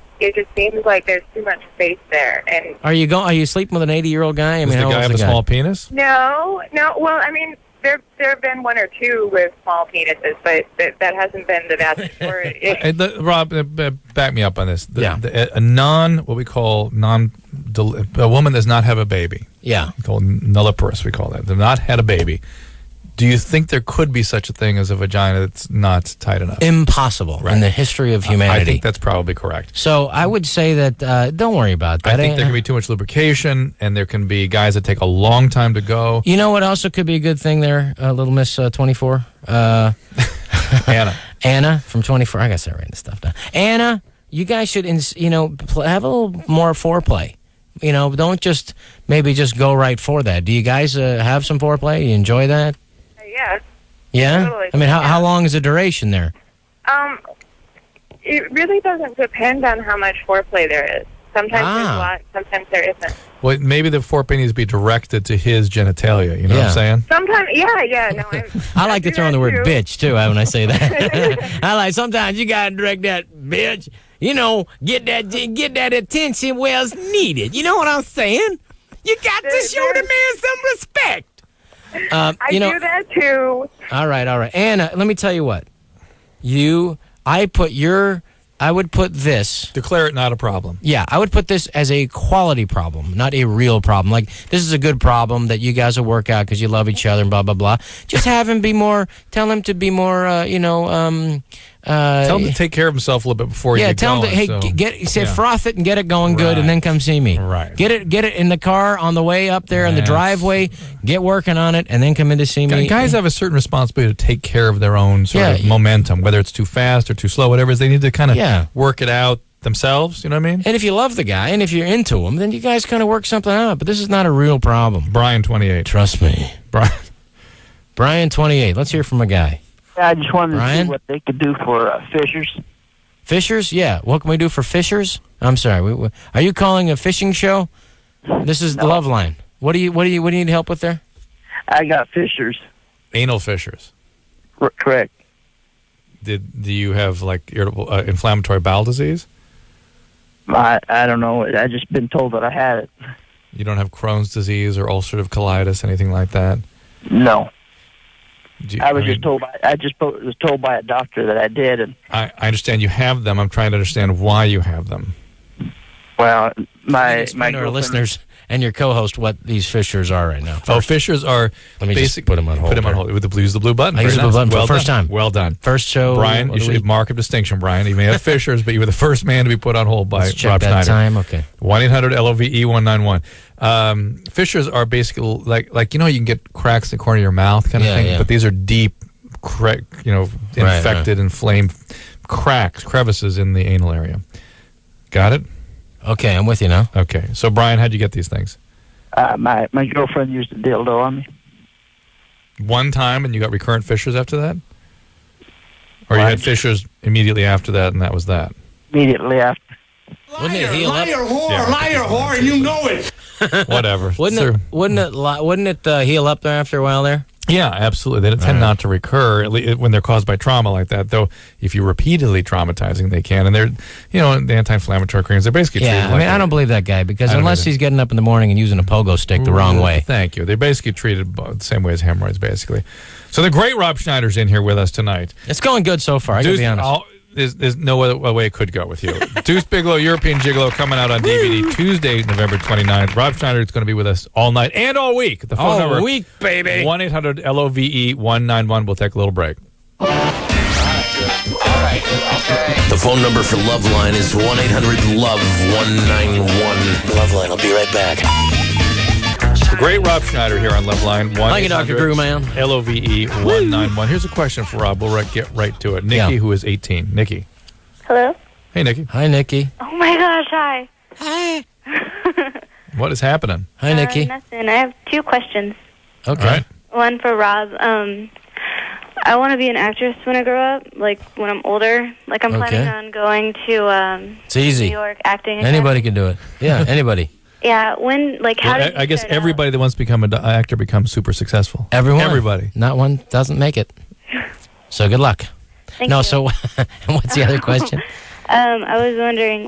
seems like there's too much space there. And are you sleeping with an 80-year-old guy? I mean, does the guy have a small penis? No. Well, I mean, there have been one or two with small penises, but that hasn't been the vast majority. Rob, back me up on this. What we call a woman does not have a baby. Yeah. Called nulliparous, we call that. They've not had a baby. Do you think there could be such a thing as a vagina that's not tight enough? Impossible in the history of humanity. I think that's probably correct. So I would say that don't worry about that. I think there can be too much lubrication, and there can be guys that take a long time to go. You know what also could be a good thing there, little Miss 24? Anna. Anna from 24. I got to start writing this stuff down. Anna, you guys should, have a little more foreplay. Don't just go right for that. Do you guys have some foreplay? You enjoy that? Yes. Yeah? Totally. I mean, how long is the duration there? It really doesn't depend on how much foreplay there is. Sometimes there's a lot, sometimes there isn't. Well, maybe the foreplay needs to be directed to his genitalia. You know what I'm saying? Sometimes, yeah. No, I like to throw in the word bitch, too, when I say that. Sometimes you got to direct that bitch. Get that attention where it's needed. You know what I'm saying? You got to show the man some respect. I do that too. All right. Anna, let me tell you what. I would put this. Declare it not a problem. Yeah, I would put this as a quality problem, not a real problem. Like, this is a good problem that you guys will work out because you love each other and blah, blah, blah. Just have him tell him to be more, tell him to take care of himself a little bit before you get tell going. him to, froth it and get it going good, and then come see me. Right. Get it in the car on the way up there in the driveway, get working on it, and then come in to see me. Guys have a certain responsibility to take care of their own sort of momentum, whether it's too fast or too slow, whatever it is. They need to kind of work it out themselves, you know what I mean? And if you love the guy, and if you're into him, then you guys kind of work something out. But this is not a real problem. Brian, 28. Trust me. Brian, 28. Let's hear from a guy. I just wanted to see what they could do for fishers. Fishers? Yeah. What can we do for fishers? I'm sorry. Are you calling a fishing show? This is the LoveLine. What do you need help with there? I got fishers. Anal fissures. Correct. Do you have like irritable, inflammatory bowel disease? I don't know. I just been told that I had it. You don't have Crohn's disease or ulcerative colitis, anything like that? No. I was told by a doctor that I did, and I understand you have them. I'm trying to understand why you have them. Well, my our listeners and your co-host what these fissures are right now. Oh, fissures are. Let me just put them on hold. Put them on hold. Use the blue button. I use the blue button for the first time. Well done. First show. Brian, you should mark of distinction, Brian. You may have fissures, but you were the first man to be put on hold by Rob Schneider. Time. Okay. 1-800-LOVE-191. Fissures are basically like you can get cracks in the corner of your mouth kind of thing, but these are deep, infected, inflamed crevices in the anal area. Got it? Okay, I'm with you now. Okay, so Brian, how'd you get these things? My girlfriend used a dildo on me. One time, and you got recurrent fissures after that? Or you had fissures immediately after that, and that was that? Immediately after. Wouldn't it heal up? Liar, whore, and you know it. Whatever. Wouldn't it heal up there after a while there? Yeah, absolutely. They tend not to recur when they're caused by trauma like that. Though, if you're repeatedly traumatizing, they can. And they're, the anti-inflammatory creams, they're basically treated I don't believe that guy because unless he's getting up in the morning and using a pogo stick the wrong way. Thank you. They're basically treated the same way as hemorrhoids, basically. So the great Rob Schneider's in here with us tonight. It's going good so far. I gotta be honest. There's no other way it could go with you. Deuce Bigelow, European Gigolo, coming out on DVD Tuesday, November 29th. Rob Schneider is going to be with us all night and all week. The phone number, week, baby. 1-800-LOVE-191. We'll take a little break. All right. Okay. The phone number for LoveLine is 1-800-LOVE-191. LoveLine. I'll be right back. The great Rob Schneider here on LoveLine. Thank you, Dr. Krugman. LOVE-191. Here's a question for Rob. We'll get right to it. Nikki, who is 18. Nikki. Hello? Hey, Nikki. Hi, Nikki. Oh, my gosh, hi. Hi. What is happening? Hi, Nikki. Nothing. I have two questions. Okay. All right. One for Rob. I want to be an actress when I grow up, like when I'm older. Like I'm planning on going to it's easy. New York acting. Anybody can do it. Yeah, anybody. Yeah, I guess everybody that wants to become an actor becomes super successful. Everybody. Not one doesn't make it. So good luck. Thank you. So what's the other question? I was wondering,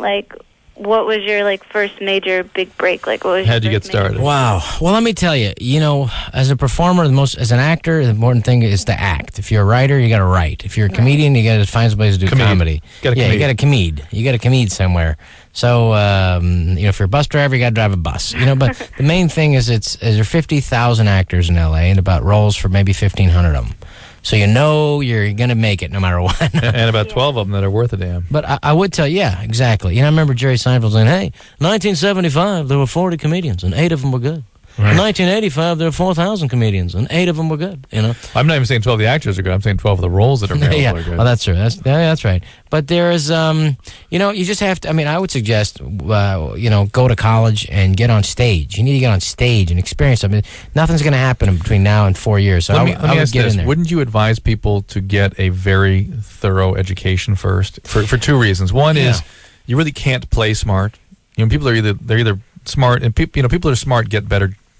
what was your like first major big break? Like, what was How'd you your get started? Wow. Well, let me tell you. You know, as a performer, as an actor, the important thing is to act. If you're a writer, you got to write. If you're a comedian, you got to find some place to do comedy. You got to comede. You got to comede somewhere. So, if you're a bus driver, you got to drive a bus. But the main thing is there are 50,000 actors in L.A. and about roles for maybe 1,500 of them. So you're going to make it no matter what. And about 12 of them that are worth a damn. But I would tell you, yeah, exactly. I remember Jerry Seinfeld saying, hey, 1975, there were 40 comedians, and 8 of them were good. Right. In 1985, there were 4,000 comedians, and 8 of them were good. I'm not even saying 12 of the actors are good. I'm saying 12 of the roles that are available are good. Oh, that's true. That's right. But there's, you just have to. I would suggest, go to college and get on stage. You need to get on stage and experience something. Nothing's going to happen between now and 4 years. So let me ask get this. in there. Wouldn't you advise people to get a very thorough education first for 2 reasons? One is you really can't play smart. People are either smart, and people that are smart get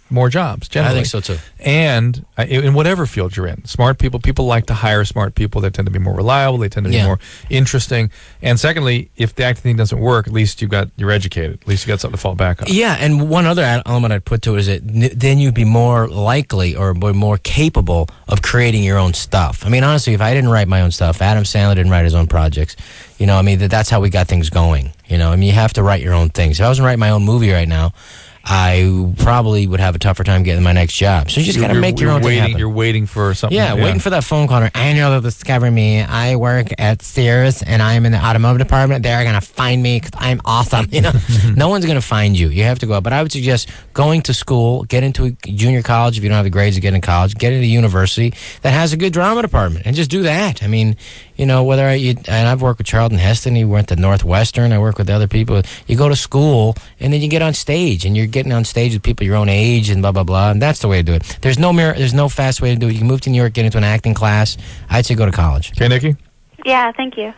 more jobs, generally. I think so, too. And in whatever field you're in, smart people like to hire smart people. They tend to be more reliable. They tend to be more interesting. And secondly, if the acting thing doesn't work, at least you're educated. At least you got something to fall back on. Yeah, and one other element I'd put to it is that then you'd be more likely or more capable of creating your own stuff. Honestly, if I didn't write my own stuff, Adam Sandler didn't write his own projects, that's how we got things going. You have to write your own things. If I wasn't writing my own movie right now, I probably would have a tougher time getting my next job. So you just got to make your own thing happen. You're waiting for something. Yeah, waiting for that phone call. I know they'll discover me. I work at Sears, and I'm in the automotive department. They're going to find me because I'm awesome. No one's going to find you. You have to go out. But I would suggest going to school, get into a junior college if you don't have the grades to get in college, get into a university that has a good drama department, and just do that. And I've worked with Charlton Heston. He went to Northwestern. I work with other people. You go to school, and then you get on stage, and you're getting on stage with people your own age, and blah blah blah. And that's the way to do it. There's no fast way to do it. You can move to New York, get into an acting class. I'd say go to college. Okay, Nikki. Yeah, thank you.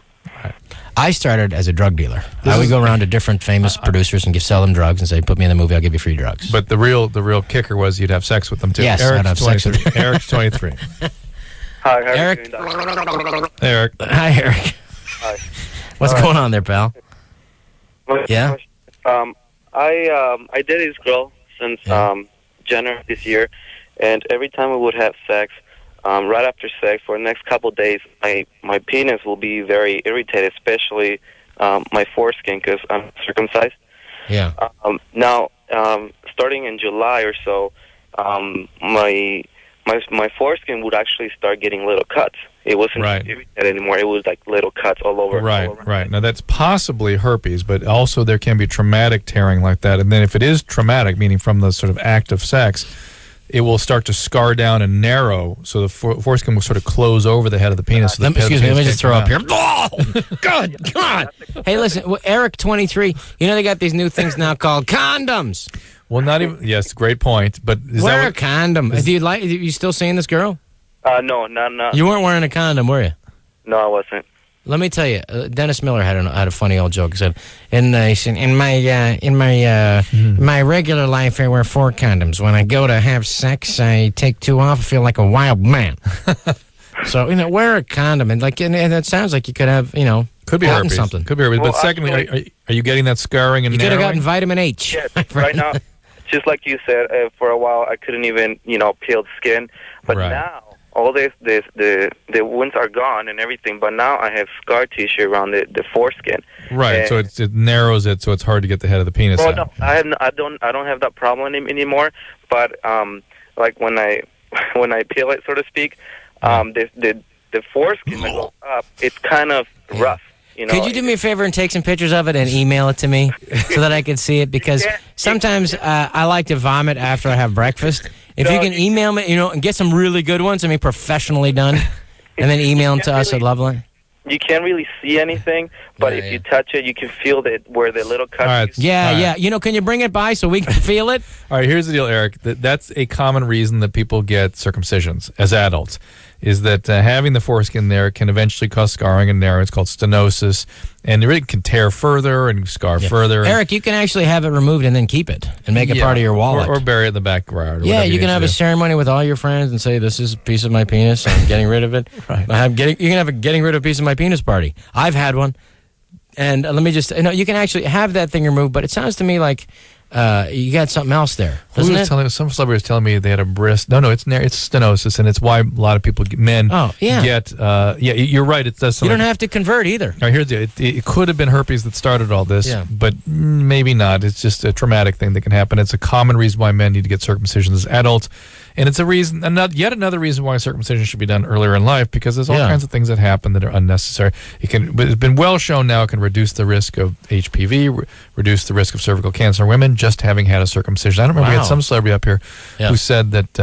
I started as a drug dealer. I would go around to different famous producers and sell them drugs and say, "Put me in the movie, I'll give you free drugs." But the real kicker was you'd have sex with them too. Yes, Eric's I'd have sex with them. Eric's 23. Hi, Eric. Eric. Hi, Eric. Hi. What's going on there, pal? Yeah. I dated this girl since January this year, and every time we would have sex, right after sex for the next couple of days, my penis will be very irritated, especially my foreskin because I'm circumcised. Yeah. Now, starting in July or so, my foreskin would actually start getting little cuts. It wasn't irritated anymore. It was like little cuts all over. Right. Now, that's possibly herpes, but also there can be traumatic tearing like that. And then if it is traumatic, meaning from the sort of act of sex, it will start to scar down and narrow, so the foreskin will sort of close over the head of the penis. So excuse me, let me just throw up here. Oh, good God. Hey, listen, Eric, 23, they got these new things now called condoms. Well, not even, yes, great point. But wear a condom. Are you still seeing this girl? No, not. You weren't wearing a condom, were you? No, I wasn't. Let me tell you, Dennis Miller had a funny old joke. He said, "In my regular life, I wear 4 condoms. When I go to have sex, I take 2 off. I feel like a wild man." So wear a condom, and that sounds like you could have could be herpes. Something. Could be herpes. But secondly, are you getting that scarring and you could have gotten vitamin H? Yeah, right now, just like you said, for a while I couldn't even peel the skin, but now. All the wounds are gone and everything, but now I have scar tissue around the foreskin. Right, so it narrows it, so it's hard to get the head of the penis out. No, I don't have that problem anymore. But like when I peel it, so to speak, the foreskin that goes up, it's kind of rough. Could you do me a favor and take some pictures of it and email it to me so that I can see it? Because sometimes I like to vomit after I have breakfast. If you can email me, and get some really good ones, professionally done, and then email them to us at LoveLine. You can't really see anything, but if you touch it, you can feel where the little cuts. Right. Yeah. Can you bring it by so we can feel it? All right, here's the deal, Eric. That's a common reason that people get circumcisions as adults, is that having the foreskin there can eventually cause scarring and narrow. It's called stenosis, and it really can tear further and scar further. Eric, you can actually have it removed and then keep it and make it part of your wallet. Or bury it in the backyard. Yeah, you can have a ceremony with all your friends and say, "This is a piece of my penis. I'm getting rid of it." Right. You can have a getting rid of a piece of my penis party. I've had one. And let me just, you can actually have that thing removed, but it sounds to me like you got something else there, doesn't it? Some celebrity was telling me they had a breast. No, it's stenosis, and it's why a lot of people, men, get. You're right. It does. You don't have to convert either. Now, here's it could have been herpes that started all this, but maybe not. It's just a traumatic thing that can happen. It's a common reason why men need to get circumcision as adults. And it's a reason, yet another reason why circumcision should be done earlier in life, because there's all kinds of things that happen that are unnecessary. It's been well shown now it can reduce the risk of HPV, reduce the risk of cervical cancer in women just having had a circumcision. I don't remember, we had some celebrity up here who said that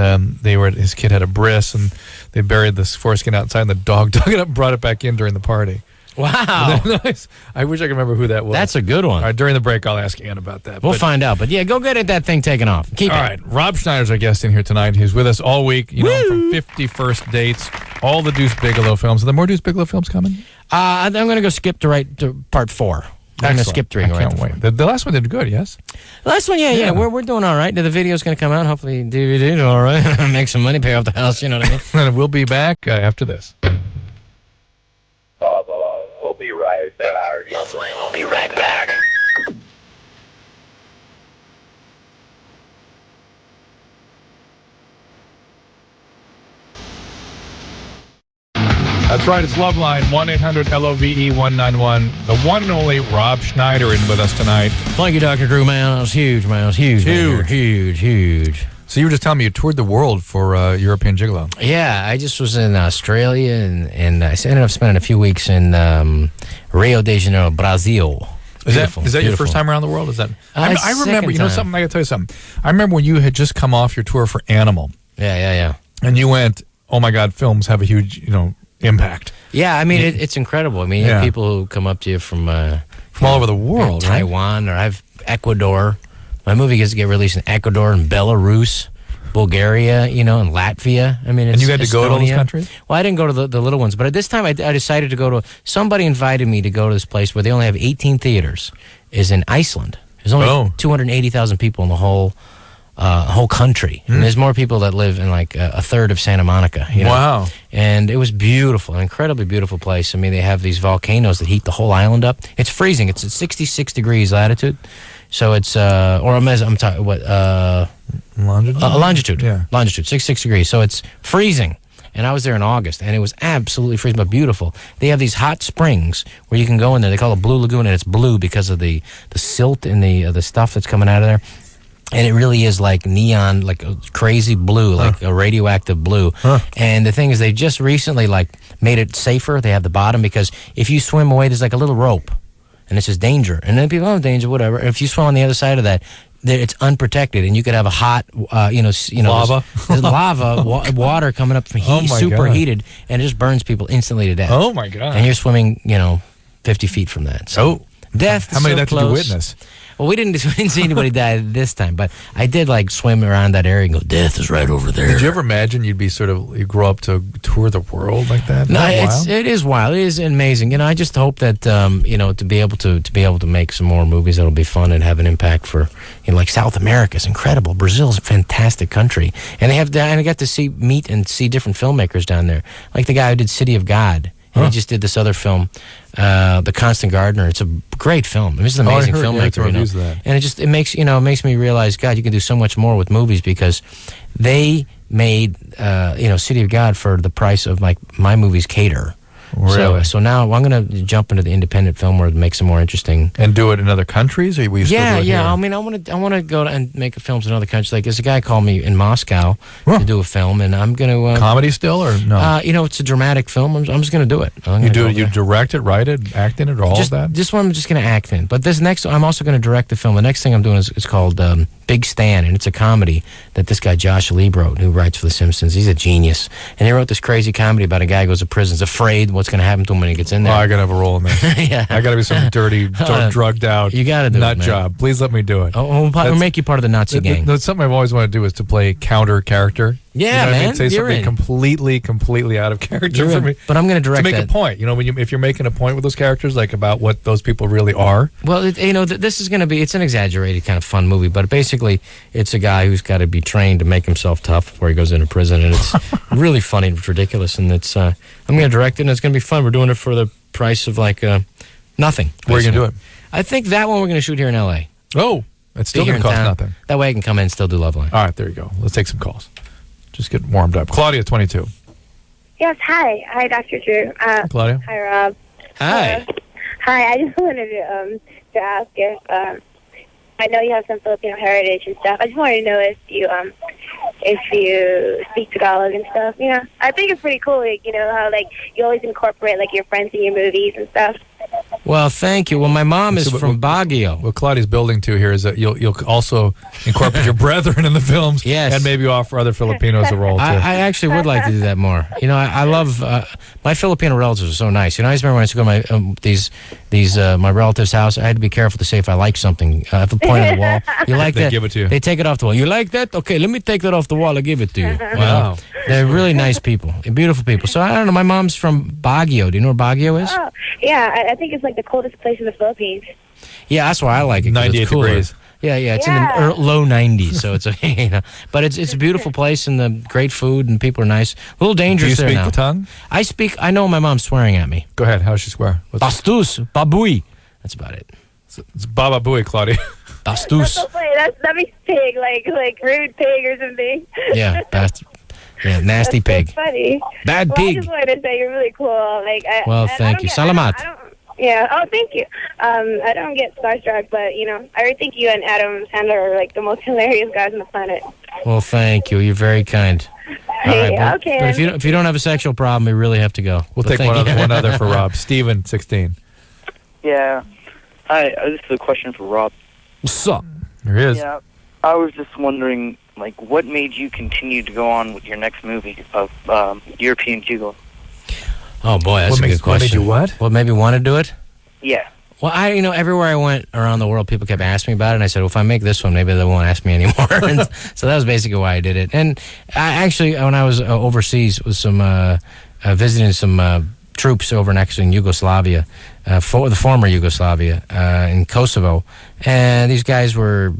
his kid had a bris and they buried the foreskin outside and the dog dug it up and brought it back in during the party. Wow. Nice. I wish I could remember who that was. That's a good one. All right, during the break, I'll ask Ann about that. We'll find out. But go get that thing taken off. Keep it. All right. Rob Schneider's our guest in here tonight. He's with us all week. From 50 First Dates, all the Deuce Bigalow films. Are there more Deuce Bigalow films coming? I'm going to go skip to part 4. I'm going to skip 3. I can't wait. The last one did good, yes? The last one, yeah. We're doing all right. The video's going to come out. Hopefully DVD, all right. Make some money, pay off the house, you know what I mean? And we'll be back after this. We'll be right back. We'll be right back. That's right, it's LoveLine, 1-800-LOVE-191. The one and only Rob Schneider in with us tonight. Thank you, Dr. Drew, man. That was huge, man. It was huge. Huge. So you were just telling me you toured the world for European Gigolo. Yeah, I just was in Australia, and I ended up spending a few weeks in Rio de Janeiro, Brazil. Is that your first time around the world? Is that? I remember, something, I got to tell you something. I remember when you had just come off your tour for Animal. Yeah. And you went, oh my God, films have a huge, impact. Yeah, I mean, it's incredible. I mean, you have people who come up to you from all over the world, right? Taiwan, or I've Ecuador. My movie gets to get released in Ecuador and Belarus, Bulgaria, and Latvia. I mean, and you had to go to all those countries? Well, I didn't go to the little ones, but at this time I decided to go to. Somebody invited me to go to this place where they only have 18 theaters. Is in Iceland. There's only 280,000 people in the whole country. And there's more people that live in like a third of Santa Monica. Wow. And it was beautiful, an incredibly beautiful place. I mean, they have these volcanoes that heat the whole island up. It's freezing. It's at 66 degrees latitude. So it's, I'm talking, what, longitude? Longitude. Yeah. Longitude, 66 degrees. So it's freezing. And I was there in August, and it was absolutely freezing, but beautiful. They have these hot springs where you can go in there. They call it Blue Lagoon, and it's blue because of the silt and the stuff that's coming out of there. And it really is like neon, like a crazy blue, like a radioactive blue. And the thing is, they just recently made it safer. They have the bottom, because if you swim away, there's like a little rope, and it says danger. And then people, danger, whatever. And if you swim on the other side of that, it's unprotected, and you could have a hot, lava, there's lava, water coming up from heat, superheated, and it just burns people instantly to death. Oh my God! And you're swimming, 50 feet from that. So death. How many so of that close. did you witness? Well, we didn't see anybody die this time, but I did swim around that area and go, death is right over there. Did you ever imagine you'd be you grow up to tour the world like that? No, it is wild. It is amazing. I just hope that to be able to make some more movies that'll be fun and have an impact for like South America is incredible. Brazil's a fantastic country, and I got to meet and see different filmmakers down there, like the guy who did City of God. And he just did this other film, The Constant Gardener. It's a great film. I mean, it's an amazing filmmaker. And it makes me realize, God, you can do so much more with movies, because they made City of God for the price of my movies Cater. Really? So now I'm going to jump into the independent film world and make some more interesting. And do it in other countries, or we still do it here? I mean, I want to go and make films in other countries. Like, there's a guy called me in Moscow to do a film, and I'm going to comedy still, or no? It's a dramatic film. I'm just going to do it. You direct it, write it, act in it, all of that. This one I'm just going to act in. But this next, I'm also going to direct the film. The next thing I'm doing is called Big Stan, and it's a comedy that this guy Josh Lieb wrote, who writes for The Simpsons. He's a genius, and he wrote this crazy comedy about a guy who goes to prison, is afraid what's going to happen to him when he gets in there. I got to have a role in this. Yeah, I got to be some dirty, drugged out. You got to do nut it, man. job. Please let me do it. We'll make you part of the Nazi gang. That's something I've always wanted to do, is to play counter character. Yeah, man. Say something completely out of character for me. But I'm going to direct to make a point. If you're making a point with those characters, like about what those people really are. Well, this is going to be. It's an exaggerated kind of fun movie, but basically, it's a guy who's got to be trained to make himself tough before he goes into prison, and it's really funny and ridiculous. And it's I'm going to direct it, and it's going to be fun. We're doing it for the price of Nothing. Where are you going to do it? I think that one we're going to shoot here in L.A. Oh, it's still going to cost nothing. That way I can come in and still do LoveLine. All right, there you go. Let's take some calls. Just get warmed up. Claudia, 22. Yes, hi. Hi, Dr. Drew. Claudia. Hi, Rob. Hi. Hi, I just wanted to ask if, I know you have some Filipino heritage and stuff. I just wanted to know if you speak Tagalog and stuff, you know. I think it's pretty cool, like, you know, how, like, you always incorporate, like, your friends in your movies and stuff. Well, thank you. Well, my mom is from Baguio. What Claudia's building to here is that you'll also incorporate your brethren in the films, yes, and maybe offer other Filipinos a role too. I actually would like to do that more. You know, I love my Filipino relatives are so nice. You know, I just remember when I used to go to my my relatives' house. I had to be careful to say if I like something. If a point on the wall, you like they that? Give it to you. They take it off the wall. You like that? Okay, let me take that off the wall. I'll give it to you. Wow, they're really nice people, beautiful people. So I don't know. My mom's from Baguio. Do you know where Baguio is? Oh, yeah. I think it's like the coldest place in the Philippines. Yeah, that's why I like it. 98 degrees. Yeah, it's in the low 90s, so it's you know, but it's a beautiful place and the great food and people are nice. A little dangerous there now. Do you speak the tongue? I speak. I know my mom's swearing at me. Go ahead. How does she swear? Bastus, babui. That's about it. It's Baba Booey, Claudia. Bastus. That's so funny. That means pig, like rude pig or something. Yeah, yeah, nasty pig. That's funny. Bad well, pig. I just wanted to say you're really cool. Like, thank you. Salamat. Yeah. Oh, thank you. I don't get starstruck, but you know, I think you and Adam Sandler are like the most hilarious guys on the planet. Well, thank you. You're very kind. All right. Yeah, well, okay. But if you don't have a sexual problem, we really have to go. We'll take one other for Rob. Steven, 16. Yeah. Hi. This is a question for Rob. What's up? There he is. Yeah. I was just wondering, like, what made you continue to go on with your next movie of European Gigolo? Oh boy, that's a good question. What made you what? What made me want to do it? Yeah. Well, everywhere I went around the world, people kept asking me about it, and I said, well, if I make this one, maybe they won't ask me anymore. And so that was basically why I did it. And I actually, when I was overseas, with some visiting some troops over in Yugoslavia, the former Yugoslavia, in Kosovo, and these guys were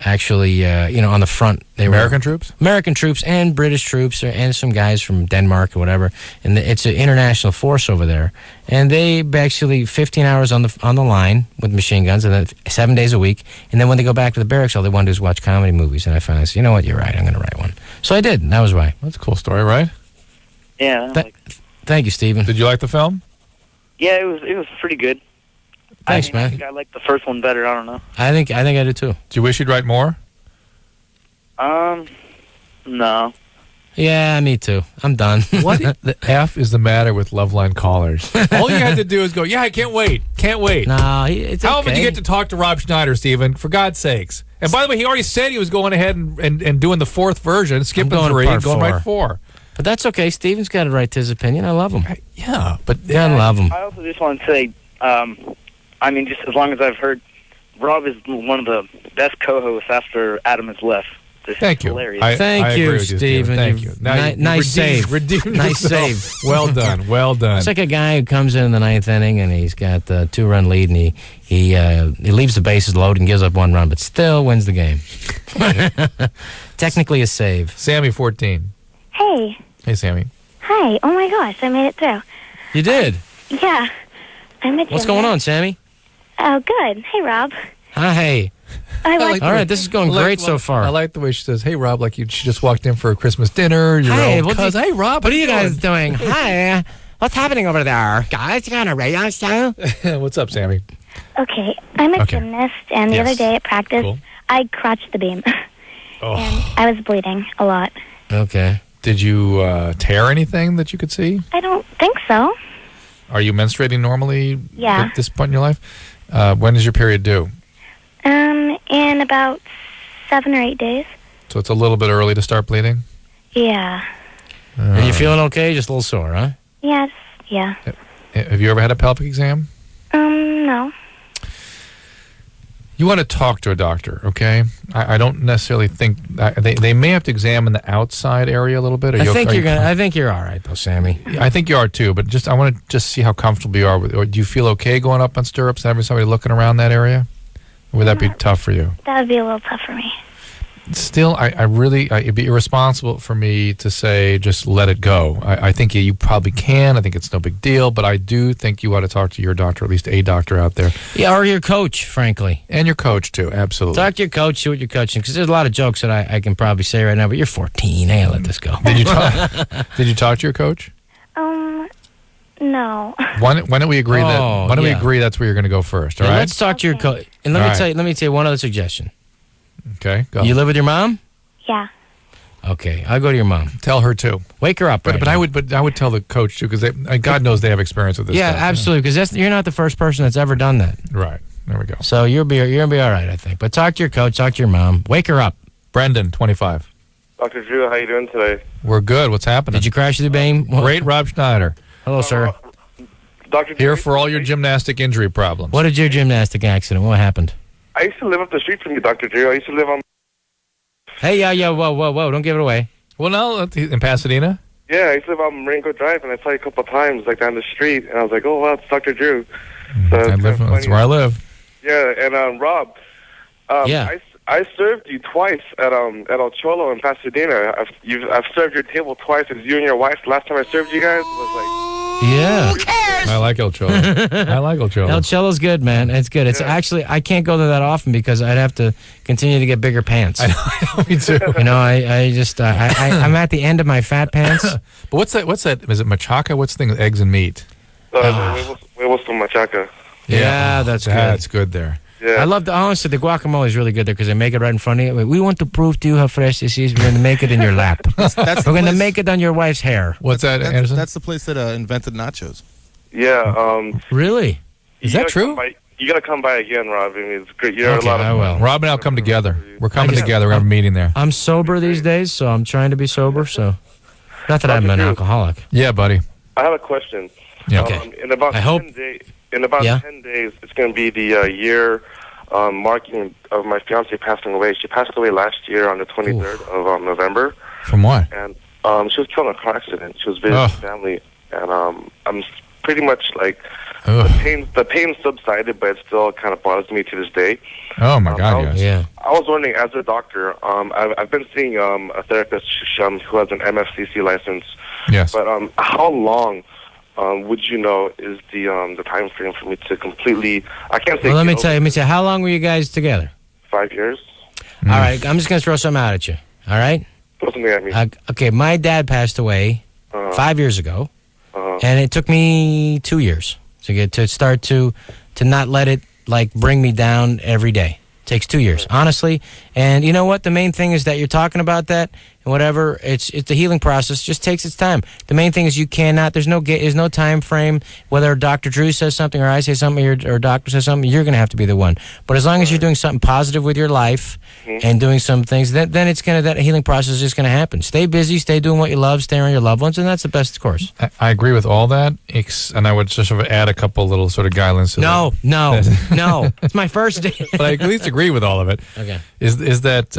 actually, on the front. They American troops? American troops and British troops and some guys from Denmark or whatever. And it's an international force over there. And they actually 15 hours on the line with machine guns, and then 7 days a week. And then when they go back to the barracks, all they want to do is watch comedy movies. And I finally said, you know what, you're right, I'm going to write one. So I did, and that was why. That's a cool story, right? Yeah. Thank you, Stephen. Did you like the film? Yeah, it was pretty good. Thanks, man. I think I like the first one better. I don't know. I think I did too. Do you wish you'd write more? No. Yeah, me too. I'm done. What the F is the matter with LoveLine callers? All you had to do is go, yeah, I can't wait. Can't wait. No, it's How okay. often do you get to talk to Rob Schneider, Stephen? For God's sakes. And by the way, he already said he was going ahead and doing the fourth version, skipping going 3, part going 4. right 4. But that's okay. Stephen's got to write his opinion. I love him. Yeah, but I love him. I also just want to say, just as long as I've heard, Rob is one of the best co-hosts after Adam has left. Thank you. Hilarious. Thank you, Stephen. Thank you. Nice save. Nice save. Well done. Well done. It's like a guy who comes in the 9th inning and he's got a 2-run lead and he leaves the bases loaded and gives up 1 run, but still wins the game. Technically a save. Sammy, 14. Hey. Hey, Sammy. Hi. Oh my gosh, I made it through. You did? Yeah. I met you. What's going on, Sammy? Oh, good. Hey, Rob. Hi. All right, this is going great so far. I like the way she says, hey, Rob, like she just walked in for a Christmas dinner. Hey, hey, Rob, what are you guys doing? Hi. What's happening over there? Guys, you got a radio show? What's up, Sammy? Okay, I'm a gymnast, and the other day at practice, I crotched the beam. And I was bleeding a lot. Okay. Did you tear anything that you could see? I don't think so. Are you menstruating normally at this point in your life? When is your period due? In about 7 or 8 days. So it's a little bit early to start bleeding? Yeah. And you feeling okay? Just a little sore, huh? Yes, yeah. Have you ever had a pelvic exam? No. You want to talk to a doctor, okay? I don't necessarily think they may have to examine the outside area a little bit. I think you're all right though, Sammy. I think you are too, but I want to just see how comfortable you are with. Or do you feel okay going up on stirrups and having somebody looking around that area? Or would that be tough for you? That would be a little tough for me. Still, I really, it'd be irresponsible for me to say just let it go. I think you probably can. I think it's no big deal, but I do think you ought to talk to your doctor, at least a doctor out there. Yeah, or your coach, frankly. And your coach, too, absolutely. Talk to your coach, see what you're coaching, because there's a lot of jokes that I can probably say right now, but you're 14. I gotta let this go. Did you talk to your coach? No. Why don't we agree we agree that's where you're going to go first, all right? Let's talk to your coach. And let me tell you one other suggestion. Okay, go. You live with your mom? Yeah. Okay, I'll go to your mom. Tell her too. Wake her up. But I would tell the coach too, because God knows they have experience with this. Yeah, stuff, absolutely. Because you're not the first person that's ever done that. Right. There we go. So you're gonna be all right, I think. But talk to your coach. Talk to your mom. Wake her up. Brendan, 25. Dr. Drew, how you doing today? We're good. What's happening? Did you crash the beam? Great, Rob Schneider. Hello, sir. Dr. Here for all your gymnastic injury problems. What did your gymnastic accident? What happened? I used to live up the street from you, Dr. Drew. I used to live on... Hey, yeah, whoa, don't give it away. Well, no, in Pasadena? Yeah, I used to live on Marengo Drive, and I saw you a couple of times, like, down the street, and I was like, oh, wow, it's Dr. Drew. So That's where I live. Yeah, and, Rob, I served you twice at El Cholo in Pasadena. I've served your table twice. It was you and your wife. Last time I served you guys was like... Yeah. Who cares? I like El Cholo. I like El Cholo. El Cholo's good, man. It's good. It's actually, I can't go there that often because I'd have to continue to get bigger pants. I know, me too. You know, I'm at the end of my fat pants. But what's that? Is it machaca? What's the thing? Eggs and meat? Huevos con machaca. Yeah, that's good. That's good there. Yeah. I love honestly, the guacamole is really good there because they make it right in front of you. We want to prove to you how fresh this is. We're going to make it in your lap. We're going to make it on your wife's hair. What's that, Anderson? That's the place that invented nachos. Yeah. Really? Is that true? You got to come by again, Rob. I mean, it's great. You're a lot of I will. Rob and I'll come together. We're coming together. We're having a meeting there. I'm sober these days, so I'm trying to be sober. So, not that I'm an alcoholic. Yeah, buddy. I have a question. Yeah. Okay. In about 10 days, it's going to be the year marking of my fiance passing away. She passed away last year on the 23rd of November. From what? And she was killed in a car accident. She was visiting family, and I'm pretty much like the pain subsided, but it still kind of bothers me to this day. Oh my God! Yes. Yeah. I was wondering, as a doctor, I've been seeing a therapist who has an MFCC license. Yes. But how long would you know is the time frame for me to completely? I can't say. Well, let me tell you. How long were you guys together? 5 years. All right. I'm just gonna throw something out at you. All right. Throw something at me. Okay. My dad passed away 5 years ago, and it took me 2 years to start to not let it like bring me down every day. It takes 2 years, honestly. And you know what? The main thing is that you're talking about that and whatever. It's the healing process. Just takes its time. The main thing is you cannot. There's no time frame. Whether Dr. Drew says something or I say something or a doctor says something, you're going to have to be the one. But as long as you're doing something positive with your life and doing some things, then that healing process is just going to happen. Stay busy. Stay doing what you love. Stay around your loved ones, and that's the best course. I agree with all that, and I would just sort of add a couple little sort of guidelines to that. No. It's my first day. But I at least agree with all of it. Okay. Is that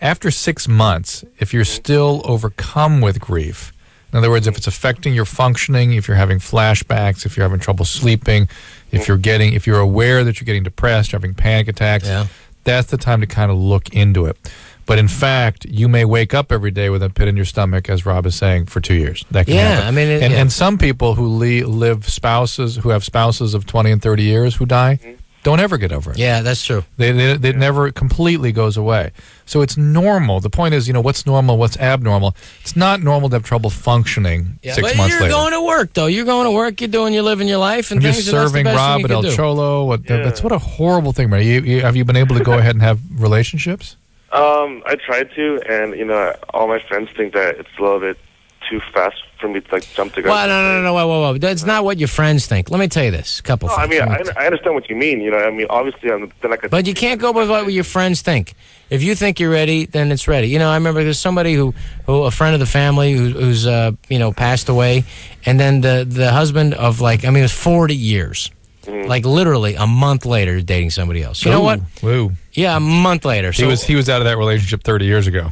after 6 months, if you're still overcome with grief, in other words, if it's affecting your functioning, if you're having flashbacks, if you're having trouble sleeping, if you're aware that you're getting depressed, you're having panic attacks, that's the time to kind of look into it. But in fact, you may wake up every day with a pit in your stomach, as Rob is saying, for 2 years. That can happen. I mean, and some people who have spouses of 20 and 30 years who die, don't ever get over it. Yeah, that's true. It never completely goes away. So it's normal. The point is, what's normal, what's abnormal. It's not normal to have trouble functioning 6 months later. But you're going to work, though. You're going to work. You're living your life. And you're things, serving Rob at El Cholo. That's what a horrible thing, man. Have you been able to go ahead and have relationships? I tried to, and all my friends think that it's a little bit too fast for me to jump to go. Well, no, whoa. That's not what your friends think. Let me tell you this. I understand what you mean. Obviously, then I could. But you can't go by what your friends think. If you think you're ready, then it's ready. I remember there's somebody who a friend of the family who's passed away, and then the husband of it was 40 years. Like literally a month later, dating somebody else. You know what? Woo. Yeah, a month later. So he was out of that relationship 30 years ago.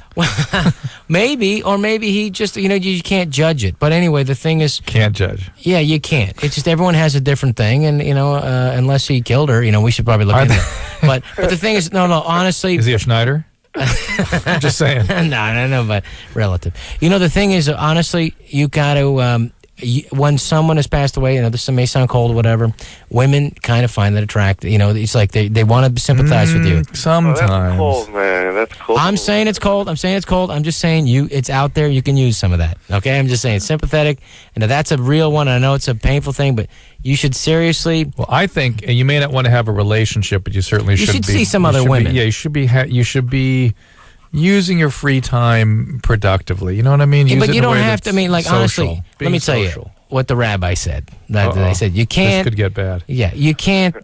Maybe he just you can't judge it. But anyway, the thing is, can't judge. Yeah, you can't. It's just everyone has a different thing, and unless he killed her, we should probably look into it. But the thing is, no. Honestly, is he a Schneider? I'm just saying. No, but relative. You know, the thing is, honestly, you got to, when someone has passed away, this may sound cold or whatever, women kind of find that attractive. It's like they want to sympathize with you. Sometimes. That's cold, man. That's cold. I'm saying it's cold. I'm just saying it's out there. You can use some of that. Okay? I'm just saying it's sympathetic. And if that's a real one, I know it's a painful thing, but you should seriously... Well, I think, and you may not want to have a relationship, but you certainly should be... You should see some other women. You should be using your free time productively. You know what I mean? But you don't have to. Honestly, let me tell you what the rabbi said. They said you can't. This could get bad. Yeah, you can't.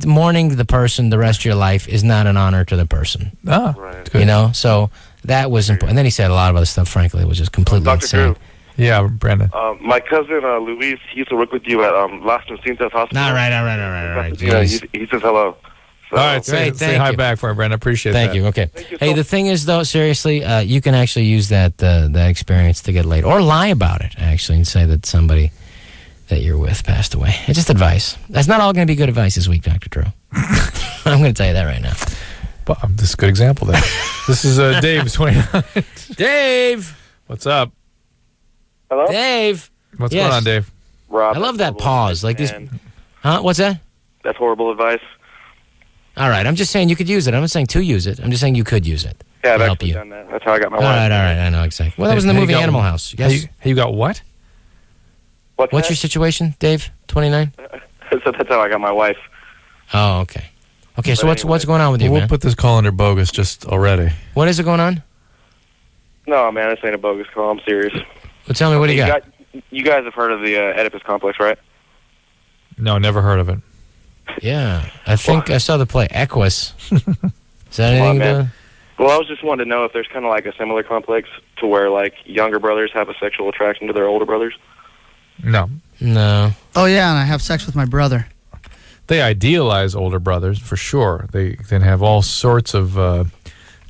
Mourning the person the rest of your life is not an honor to the person. Right. Good. So that was important. And then he said a lot of other stuff. Frankly, it was just completely insane. Drew. Yeah, Brandon. My cousin Luis, he used to work with you at Las Jacintas Hospital. All right. Yeah, he says hello. All right, say hi back for him, Brandon. I appreciate that. Thank you. Okay. Hey, the thing is, though, seriously, you can actually use that experience to get laid, or lie about it, actually, and say that somebody that you're with passed away. It's just advice. That's not all going to be good advice this week, Dr. Drew. I'm going to tell you that right now. Well, this is a good example then. This is Dave, 29. Dave! What's up? Hello? Dave! What's going on, Dave? Rob, I love that pause. Like this. Huh? What's that? That's horrible advice. All right, I'm just saying you could use it. I'm not saying to use it. I'm just saying you could use it. Yeah, I've help actually you. done that. That's how I got my wife. All right, I know exactly. Well, that was in the movie Animal House. Yes. You got what? What's your situation, Dave? 29? So that's how I got my wife. Oh, okay. Okay, so what's going on with you, We'll man? put this call under bogus just already. What is it going on? No, man, this ain't a bogus call. I'm serious. Well, tell me, what do you got? You guys have heard of the Oedipus complex, right? No, never heard of it. Yeah, I think I saw the play Equus. Is that anything to... Well, I was just wanting to know if there's kind of like a similar complex to where like younger brothers have a sexual attraction to their older brothers. No. Oh, yeah, and I have sex with my brother. They idealize older brothers, for sure. They then have all sorts of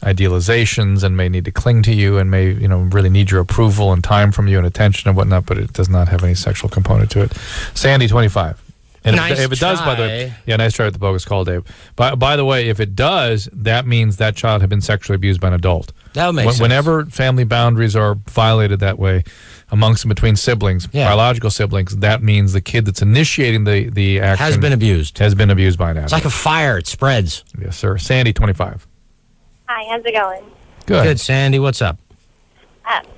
idealizations and may need to cling to you and may, really need your approval and time from you and attention and whatnot, but it does not have any sexual component to it. Sandy, 25. And nice if it does, by the way, nice try with the bogus call, Dave. By the way, if it does, that means that child had been sexually abused by an adult. That would make sense. Whenever family boundaries are violated that way, amongst and between siblings, biological siblings, that means the kid that's initiating the action has been abused. Has been abused by an adult. It's like a fire; it spreads. Yes, sir. Sandy, 25. Hi, how's it going? Good, Sandy. What's up?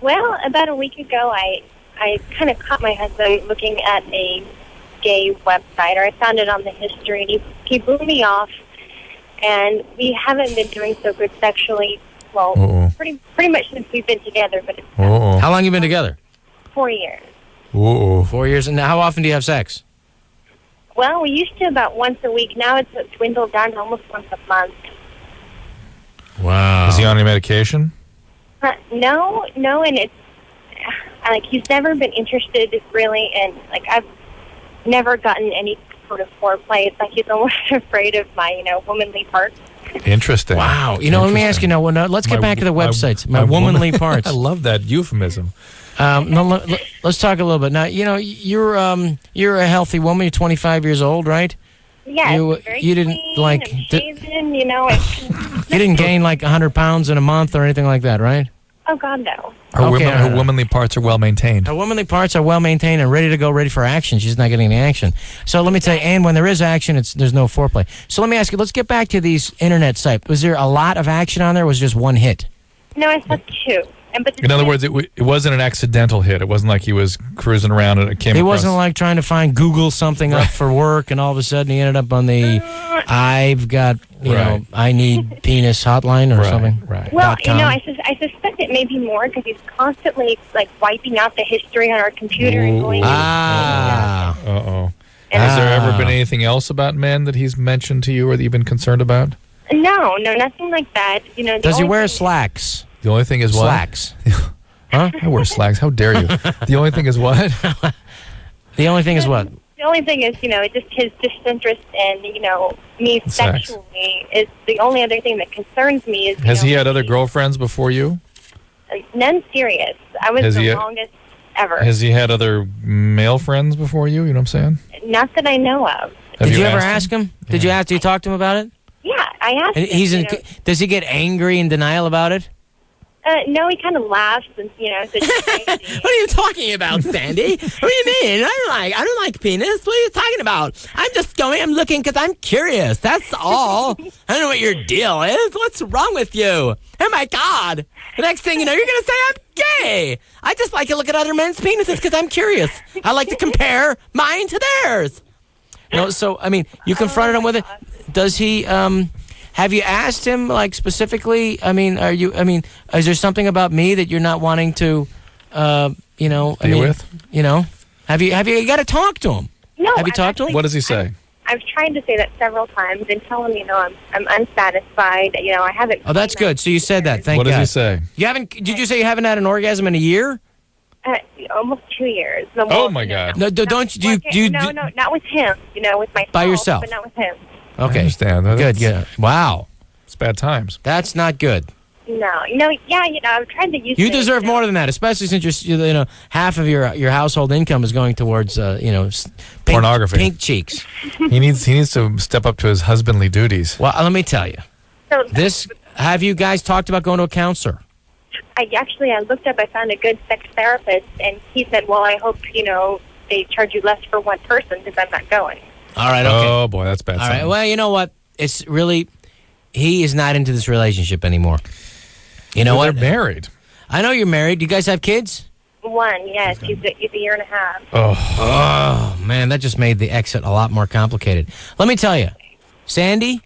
Well, about a week ago, I kind of caught my husband looking at a gay website, or I found it on the history, and he blew me off, and we haven't been doing so good sexually. Well, pretty much since we've been together. But it's how long you been together? 4 years. 4 years. And how often do you have sex? Well, we used to about once a week. Now it's dwindled down to almost once a month. Wow. Is he on any medication? No, and it's like he's never been interested really, and like I've never gotten any sort of foreplay. It's like he's almost afraid of my, womanly parts. Interesting. Wow. Let me ask you now. Let's get back to the websites. My womanly parts. I love that euphemism. Let's talk a little bit now. You're a healthy woman. You're 25 years old, right? Yeah. You didn't like. Shaven, you didn't gain like 100 pounds in a month or anything like that, right? Oh God, no. Her womanly parts are well maintained. Her womanly parts are well maintained and ready to go, ready for action. She's not getting any action. So let me tell you, and when there is action, there's no foreplay. So let me ask you, let's get back to these internet sites. Was there a lot of action on there, or was it just one hit? No, I saw two. In other words, it wasn't an accidental hit. It wasn't like he was cruising around and it came across. He wasn't like trying to find Google something up for work, and all of a sudden he ended up on the I've got, I need penis hotline or something. Right. Well, I suspect it may be more because he's constantly like wiping out the history on our computer and going. Uh-oh. Has there ever been anything else about men that he's mentioned to you or that you've been concerned about? No, nothing like that. Does he wear slacks? The only thing is what? Slacks. Huh? I wear slacks. How dare you? The only thing is what? The only thing is what? The only thing is, just his disinterest in, me sexually is the only other thing that concerns me. Is Has he had other girlfriends before you? None serious. I was the longest ever. Has he had other male friends before you? You know what I'm saying? Not that I know of. Did you ever ask him? Did you talk to him about it? Yeah, I asked And him, does he get angry and denial about it? no, he kind of laughs and, says it's crazy. What are you talking about, Sandy? What do you mean? I don't like penis. What are you talking about? I'm looking because I'm curious. That's all. I don't know what your deal is. What's wrong with you? Oh, my God. The next thing you know, you're going to say I'm gay. I just like to look at other men's penises because I'm curious. I like to compare mine to theirs. So, I mean, you confronted him with it. Does he, have you asked him, like, specifically, is there something about me that you're not wanting to, deal with? Have you got to talk to him? No. Have you talked to him? What does he say? I've tried to say that several times and tell him, I'm unsatisfied. I haven't. Oh, that's good. So you said that. Thank God. What does he say? Did you say you haven't had an orgasm in a year? Almost 2 years. No, oh, my God. No, don't you? No, not with him. With myself. By yourself? But not with him. Okay. I understand. Good, good. Wow. It's bad times. That's not good. No, I've tried to use. You deserve more than that, especially since you're, half of your household income is going towards, pornography, pink cheeks. he needs to step up to his husbandly duties. Well, let me tell you. Have you guys talked about going to a counselor? I looked up. I found a good sex therapist, and he said, "Well, I hope they charge you less for one person because I'm not going." All right. Okay. Oh boy, that's bad. All right. Well, you know what? It's really he is not into this relationship anymore. You know what? They're married. I know you're married. Do you guys have kids? One, yes. He's a year and a half. Oh, man, that just made the exit a lot more complicated. Let me tell you, Sandy,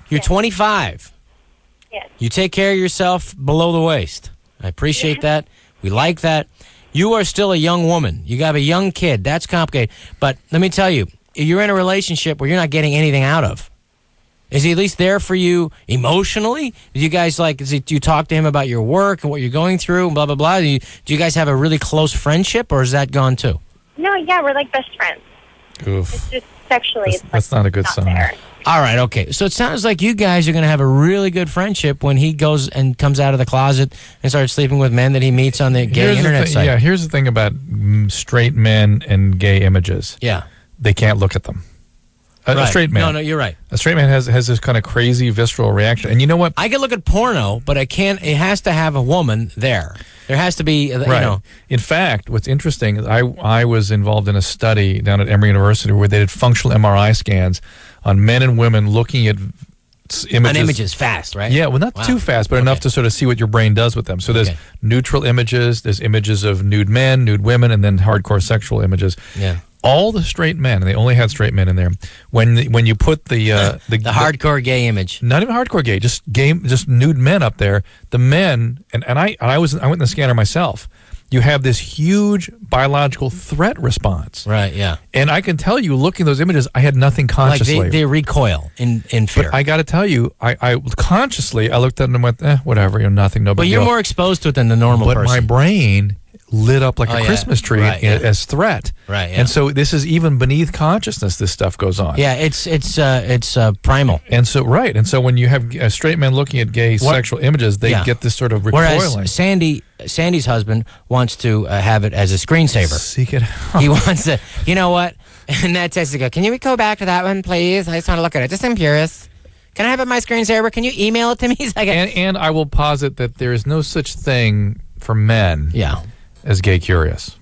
you're 25. Yes. You take care of yourself below the waist. I appreciate that. We like that. You are still a young woman. You got a young kid. That's complicated. But let me tell you, you're in a relationship where you're not getting anything out of. Is he at least there for you emotionally? Do you guys do you talk to him about your work and what you're going through and blah, blah, blah? Do you guys have a really close friendship, or is that gone too? No, yeah, we're like best friends. Oof. It's just sexually, that's not a good sign. There. All right, okay. So it sounds like you guys are going to have a really good friendship when he goes and comes out of the closet and starts sleeping with men that he meets on the gay internet site. Yeah, here's the thing about straight men and gay images. Yeah. They can't look at them. Right. A straight man. No, you're right. A straight man has this kind of crazy visceral reaction. And you know what? I can look at porno, but it has to have a woman there. There has to be, right. In fact, what's interesting is I was involved in a study down at Emory University where they did functional MRI scans on men and women looking at images. On images fast, right? Yeah, well, not too fast, but enough to sort of see what your brain does with them. So there's neutral images, there's images of nude men, nude women, and then hardcore sexual images. Yeah. All the straight men, and they only had straight men in there. When you put the hardcore gay image, not even hardcore gay, just nude men up there. The men, and I went in the scanner myself. You have this huge biological threat response, right? Yeah, and I can tell you, looking at those images, I had nothing consciously. Like they recoil in fear. But I got to tell you, I consciously I looked at them and went, whatever, nothing, no big deal. But you're more exposed to it than the normal person. But my brain lit up like a Christmas tree as threat. Right, yeah. And so this is even beneath consciousness, this stuff goes on. Yeah, it's primal. And so and so when you have straight men looking at gay sexual images, they get this sort of recoiling. Whereas Sandy's husband wants to have it as a screensaver. Seek it out. He wants to, you know what? And that text to go, can you go back to that one, please? I just want to look at it. Just I'm curious. Can I have it on my screensaver? Can you email it to me? And I will posit that there is no such thing for men. Yeah. As gay curious.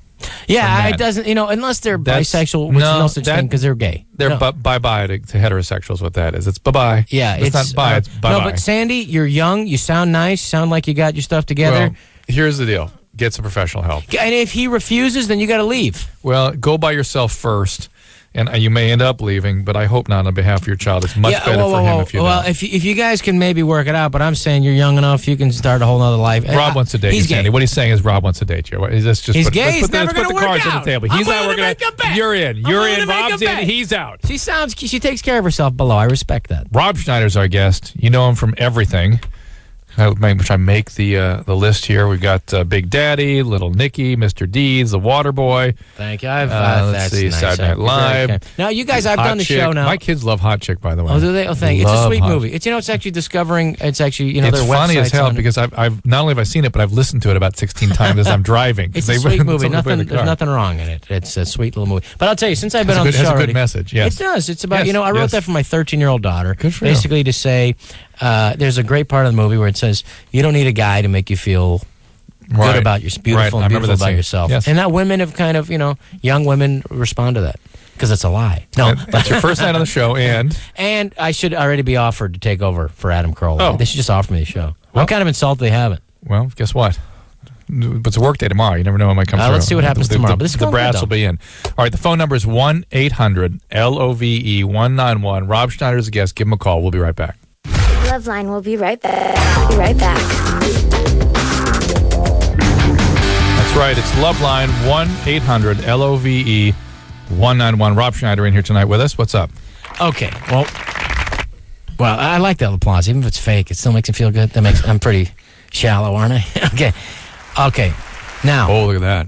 Yeah, it doesn't, unless they're bisexual, which is no such thing because they're gay. They're bye-bye to heterosexuals, what that is. It's bye-bye. Yeah, it's not bye, it's bye-bye. No, but Sandy, you're young, you sound nice, you sound like you got your stuff together. Well, here's the deal. Get some professional help. And if he refuses, then you got to leave. Well, go by yourself first. And you may end up leaving, but I hope not on behalf of your child. It's much better for him if you don't. Well, if you guys can maybe work it out, but I'm saying you're young enough, you can start a whole other life. Rob wants to date you, Sandy. What he's saying is Rob wants to date you. He's gay. He's never going to work out. Let's put the cards on the table. He's not working out. You're in. You're in. Rob's in. He's out. She takes care of herself below. I respect that. Rob Schneider's our guest. You know him from everything. which I make the list here. We've got Big Daddy, Little Nicky, Mr. Deeds, The Water Boy. Thank you. Let's that's see, nice. Saturday Night Live. Now, you guys, I've done the show now. My kids love Hot Chick, by the way. Oh, do they? Oh, thank you. It's a sweet Hot movie. It's it's actually discovering. It's actually it's their funny as websites hell on it. because I've not only have I seen it, but I've listened to it about 16 times as I'm driving. It's a sweet movie. There's nothing wrong in it. It's a sweet little movie. But I'll tell you, since I've been on the show, it has a already, good message. Yes, it does. It's about I wrote that for my 13-year-old daughter. Good for basically to say, there's a great part of the movie where it says you don't need a guy to make you feel good about your beautiful and beautiful about yourself. Yes. And that women have kind of young women respond to that. Because it's a lie. No, that's your first night on the show, and I should already be offered to take over for Adam Carolla. Oh. They should just offer me the show. I'm kind of insulted they haven't. Well, guess what? It's a work day tomorrow. You never know when it might come through. Let's see what happens tomorrow. But this is the going brass good, will be in. All right, the phone number is 1-800-LOVE-191. Rob Schneider is a guest. Give him a call. We'll be right back. LoveLine will be right back. Be right back. That's right. It's LoveLine, 1-800-LOVE-191. Rob Schneider in here tonight with us. What's up? Okay. Well, I like that applause. Even if it's fake, it still makes me feel good. I'm pretty shallow, aren't I? Okay. Now. Oh, look at that.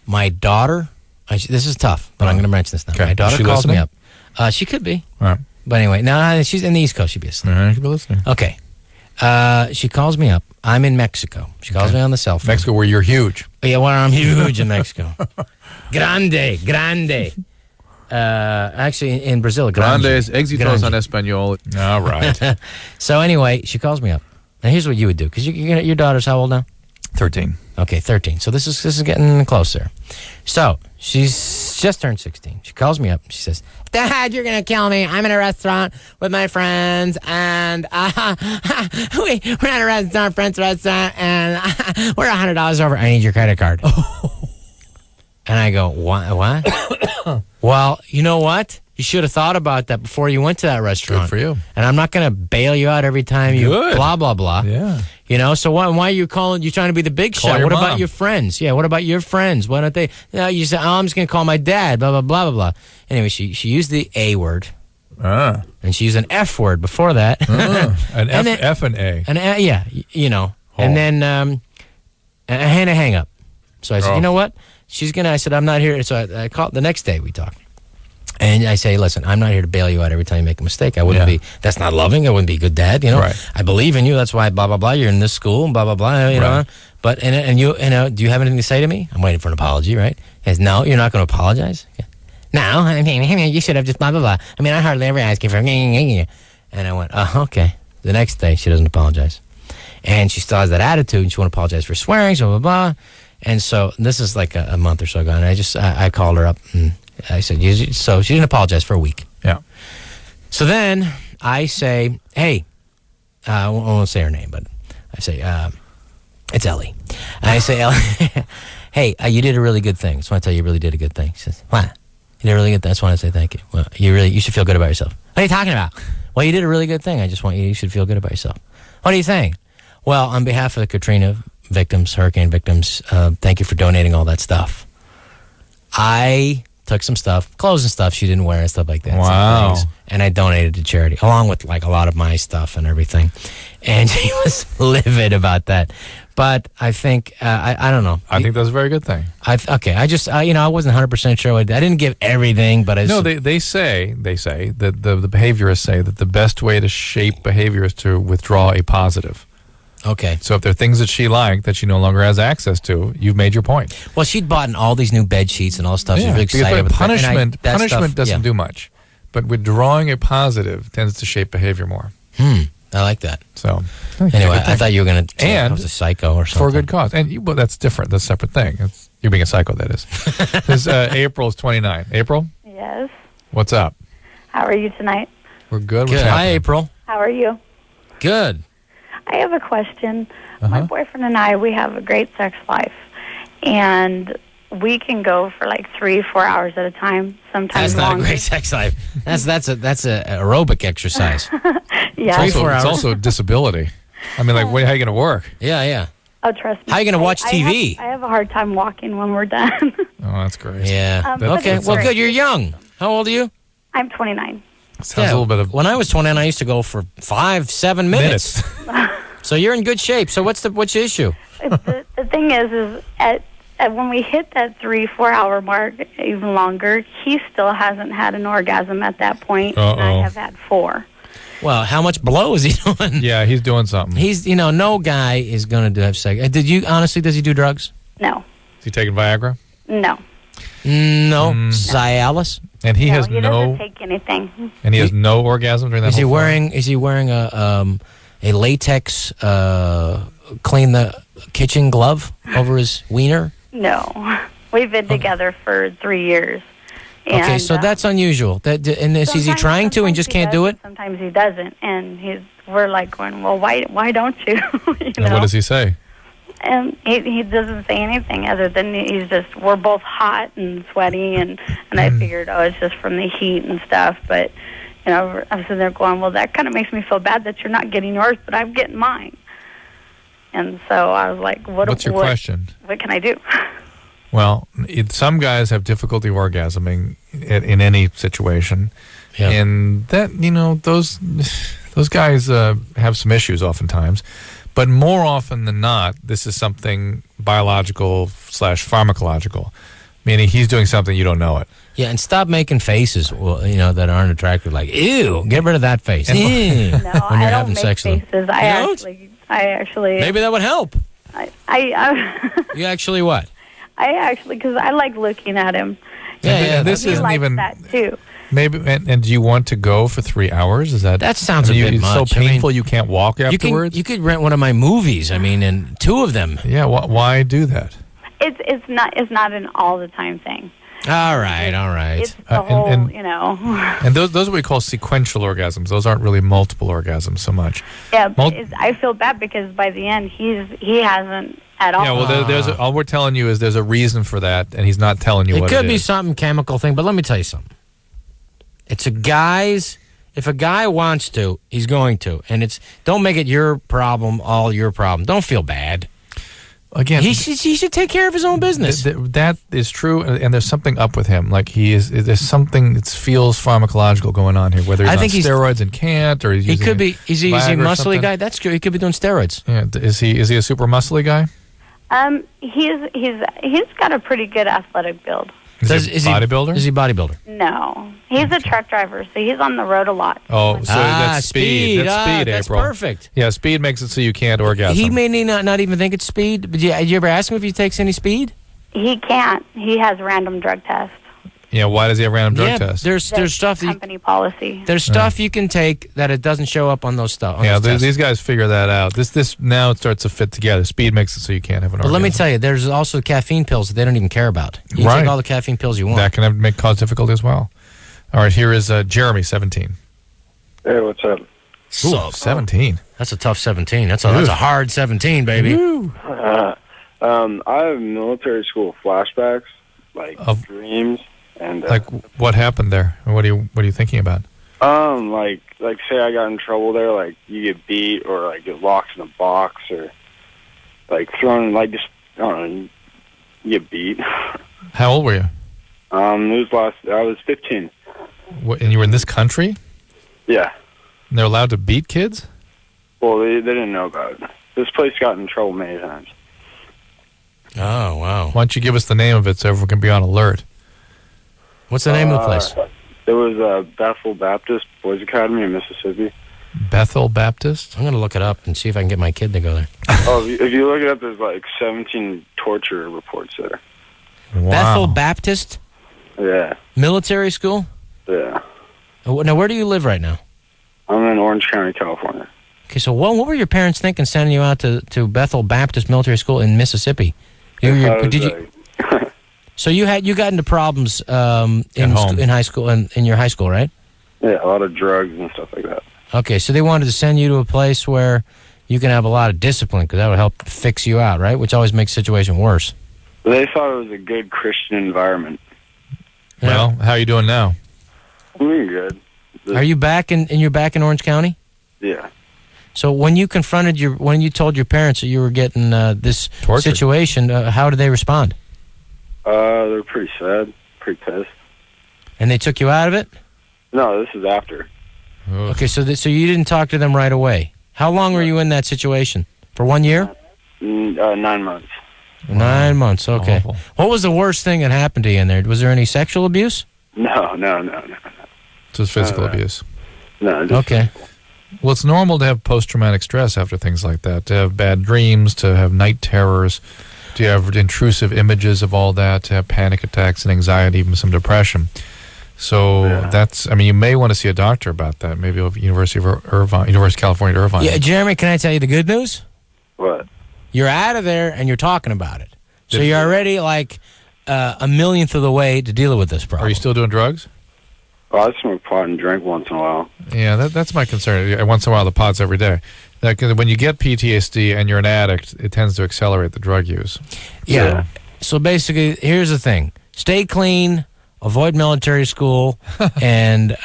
My daughter. This is tough, but I'm going to mention this now. Okay. My daughter calls me up. She could be. All right. But anyway, no, she's in the East Coast. She'd be asleep. All right, she'll be listening. Okay. She calls me up. I'm in Mexico. She calls me on the cell phone. Mexico, where you're huge. Yeah, well, I'm huge in Mexico. Grande. Actually, in Brazil, grande is éxitos en español. All right. So anyway, she calls me up. Now, here's what you would do. Because your daughter's how old now? 13. Okay, 13. So this is getting closer. So she's just turned 16. She calls me up. She says, Dad, you're going to kill me. I'm in a restaurant with my friends, and we're at a restaurant, friend's restaurant, and we're $100 over. I need your credit card. And I go, what? Well, you know what? You should have thought about that before you went to that restaurant. Good for you. And I'm not going to bail you out every time you blah, blah, blah. Yeah. So why are you calling? You're trying to be the big shot. What about your friends? Yeah, what about your friends? Why don't they? You say, I'm just going to call my dad, blah, blah, blah, blah, blah. Anyway, she used the A word. And she used an F word before that. An F and A. Yeah, And then I had a hang up. So I said, you know what? I said, I'm not here. So I called the next day we talked. And I say, listen, I'm not here to bail you out every time you make a mistake. I wouldn't be, that's not loving. I wouldn't be a good dad, Right. I believe in you. That's why, blah, blah, blah. You're in this school, blah, blah, blah, know. But, and you do you have anything to say to me? I'm waiting for an apology, right? He says, no, you're not going to apologize? Yeah. No, you should have just blah, blah, blah. I mean, I hardly ever ask you for, and I went, okay. The next day, she doesn't apologize. And she still has that attitude, and she won't apologize for swearing, blah, blah, blah. And so this is like a month or so ago, and I called her up, and I said, so she didn't apologize for a week. Yeah. So then I say, hey, I won't say her name, but I say, it's Ellie. And I say, Ellie, hey, you did a really good thing. I just want to tell you really did a good thing. She says, what? You did a really good thing. I just want to say thank you. Well, you should feel good about yourself. What are you talking about? Well, you did a really good thing. I just want you should feel good about yourself. What are you saying? Well, on behalf of the Katrina victims, hurricane victims, thank you for donating all that stuff. I took some stuff, clothes and stuff she didn't wear and stuff like that. Wow. And I donated to charity, along with like a lot of my stuff and everything. And she was livid about that. But I think, I don't know. I think that's a very good thing. I wasn't 100% sure. I didn't give everything, but they say that the behaviorists say that the best way to shape behavior is to withdraw a positive. Okay. So if there are things that she liked that she no longer has access to, you've made your point. Well, she'd bought all these new bed sheets and all stuff. She was really excited. Punishment doesn't do much, but withdrawing a positive tends to shape behavior more. I like that. So anyway, I thought you were going to say I was a psycho or something. For a good cause. And but that's different. That's a separate thing. You're being a psycho, that is. This April's 29. April? Yes. What's up? How are you tonight? We're good. Good. Hi, April. How are you? Good. I have a question. My boyfriend and I, we have a great sex life, and we can go for like 3-4 hours at a time. Sometimes that's not longer. A great sex life. That's a aerobic exercise. Yeah, 3-4 hours. It's also a disability. I mean, like, how are you going to work? Yeah. Oh, trust me. How are you going to watch TV? I have a hard time walking when we're done. Oh, that's great. Yeah. Okay. Well, good. You're young. How old are you? I'm 29. Sounds a little bit of. When I was 29, I used to go for 5-7 minutes. So you're in good shape. So what's your issue? The thing is at when we hit that 3-4 hour mark, even longer, he still hasn't had an orgasm at that point. And I have had 4. Well, how much blow is he doing? Yeah, he's doing something. He's, no guy is going to have sex. Does he do drugs? No. Is he taking Viagra? No. No. Cialis? And he has he doesn't take anything. And he has no orgasm during that Is he whole wearing? Is he wearing a latex clean the kitchen glove over his wiener? No. We've been together for 3 years. And, okay, so that's unusual. Is he trying to and just can't do it? Sometimes he doesn't, and we're like going, well, why don't you? And what does he say? And he doesn't say anything other than we're both hot and sweaty, and I figured, it's just from the heat and stuff. But, I'm sitting there going, well, that kind of makes me feel bad that you're not getting yours, but I'm getting mine. And so I was like, what's your question? What can I do? Well, some guys have difficulty orgasming in any situation. Yeah. And that, those guys have some issues oftentimes. But more often than not, this is something biological / pharmacological, meaning he's doing something you don't know it. Yeah, and stop making faces, that aren't attractive. Like, ew, get rid of that face. No, when you're I don't having make sex with faces. them. I actually. Maybe that would help. You actually what? Because I like looking at him. Yeah. This isn't even that too. Maybe. And do you want to go for 3 hours? Is that sounds a bit much? It's so painful you can't walk afterwards. You could rent one of my movies. And 2 of them. Yeah. Why do that? It's not an all the time thing. All right. It's the whole, And those are what we call sequential orgasms. Those aren't really multiple orgasms so much. Yeah, I feel bad because by the end he hasn't at all. Yeah, well, all we're telling you is there's a reason for that, and he's not telling you what it is. It could be something chemical thing, but let me tell you something. It's if a guy wants to, he's going to, and don't make it your problem, all your problem. Don't feel bad. Again, he should take care of his own business. That is true, and there's something up with him. Like there's something that feels pharmacological going on here. Whether he's on steroids and can't, or he's he could be. Is he a muscly guy? That's true. He could be doing steroids. Yeah. Is he a super muscly guy? He's got a pretty good athletic build. Is he bodybuilder? Is he bodybuilder? No, he's a truck driver, so he's on the road a lot. Oh, so that's speed. That's speed, that's April. Perfect. Yeah, speed makes it so you can't orgasm. He may not even think it's speed. But did you ever ask him if he takes any speed? He can't. He has random drug tests. Yeah, why does he have random drug tests? There's stuff company policy. There's stuff you can take that it doesn't show up on those stuff. These guys figure that out. This now it starts to fit together. Speed makes it so you can't have an orgasm. But let me tell you, there's also caffeine pills that they don't even care about. You can take all the caffeine pills you want. That can cause difficulty as well. All right, here is Jeremy, 17. Hey, what's up? Ooh, 17. That's a tough 17. That's a hard 17, baby. I have military school flashbacks, dreams. And like what happened there? What are you thinking about? Like say I got in trouble there, like you get beat or like get locked in a box or like thrown I don't know, you get beat. How old were you? I was 15. And you were in this country? Yeah. And they're allowed to beat kids? Well, they didn't know about it. This place got in trouble many times. Oh, wow. Why don't you give us the name of it so everyone can be on alert? What's the name of the place? It was Bethel Baptist Boys Academy in Mississippi. Bethel Baptist? I'm going to look it up and see if I can get my kid to go there. If you look it up, there's like 17 torture reports there. Wow. Bethel Baptist? Yeah. Military school? Yeah. Now, where do you live right now? I'm in Orange County, California. Okay, so what were your parents thinking sending you out to Bethel Baptist Military School in Mississippi? So you got into problems in high school and in your high school, right? Yeah, a lot of drugs and stuff like that. Okay, so they wanted to send you to a place where you can have a lot of discipline because that would help fix you out, right? Which always makes the situation worse. They thought it was a good Christian environment. Yeah. Well, how are you doing now? I'm doing good. Are you back you're back in Orange County? Yeah. So when you told your parents that you were getting this situation, how did they respond? They're pretty sad, pretty pissed. And they took you out of it? No, this is after. Okay, so you didn't talk to them right away? How long were you in that situation? For 1 year? 9 months. 9 months, okay. Awful. What was the worst thing that happened to you in there? Was there any sexual abuse? No. Just physical abuse. No. Okay. Well, it's normal to have post-traumatic stress after things like that, to have bad dreams, to have night terrors, to have intrusive images of all that, to have panic attacks and anxiety, even some depression. So that's, I mean, you may want to see a doctor about that, maybe of University of California at Irvine. Yeah, Jeremy, can I tell you the good news? What? You're out of there and you're talking about it. So you're already like a millionth of the way to deal with this problem. Are you still doing drugs? Well, I smoke pot and drink once in a while. Yeah, that's my concern. Once in a while, the pot's every day. When you get PTSD and you're an addict, it tends to accelerate the drug use. Yeah. So basically, here's the thing. Stay clean, avoid military school, and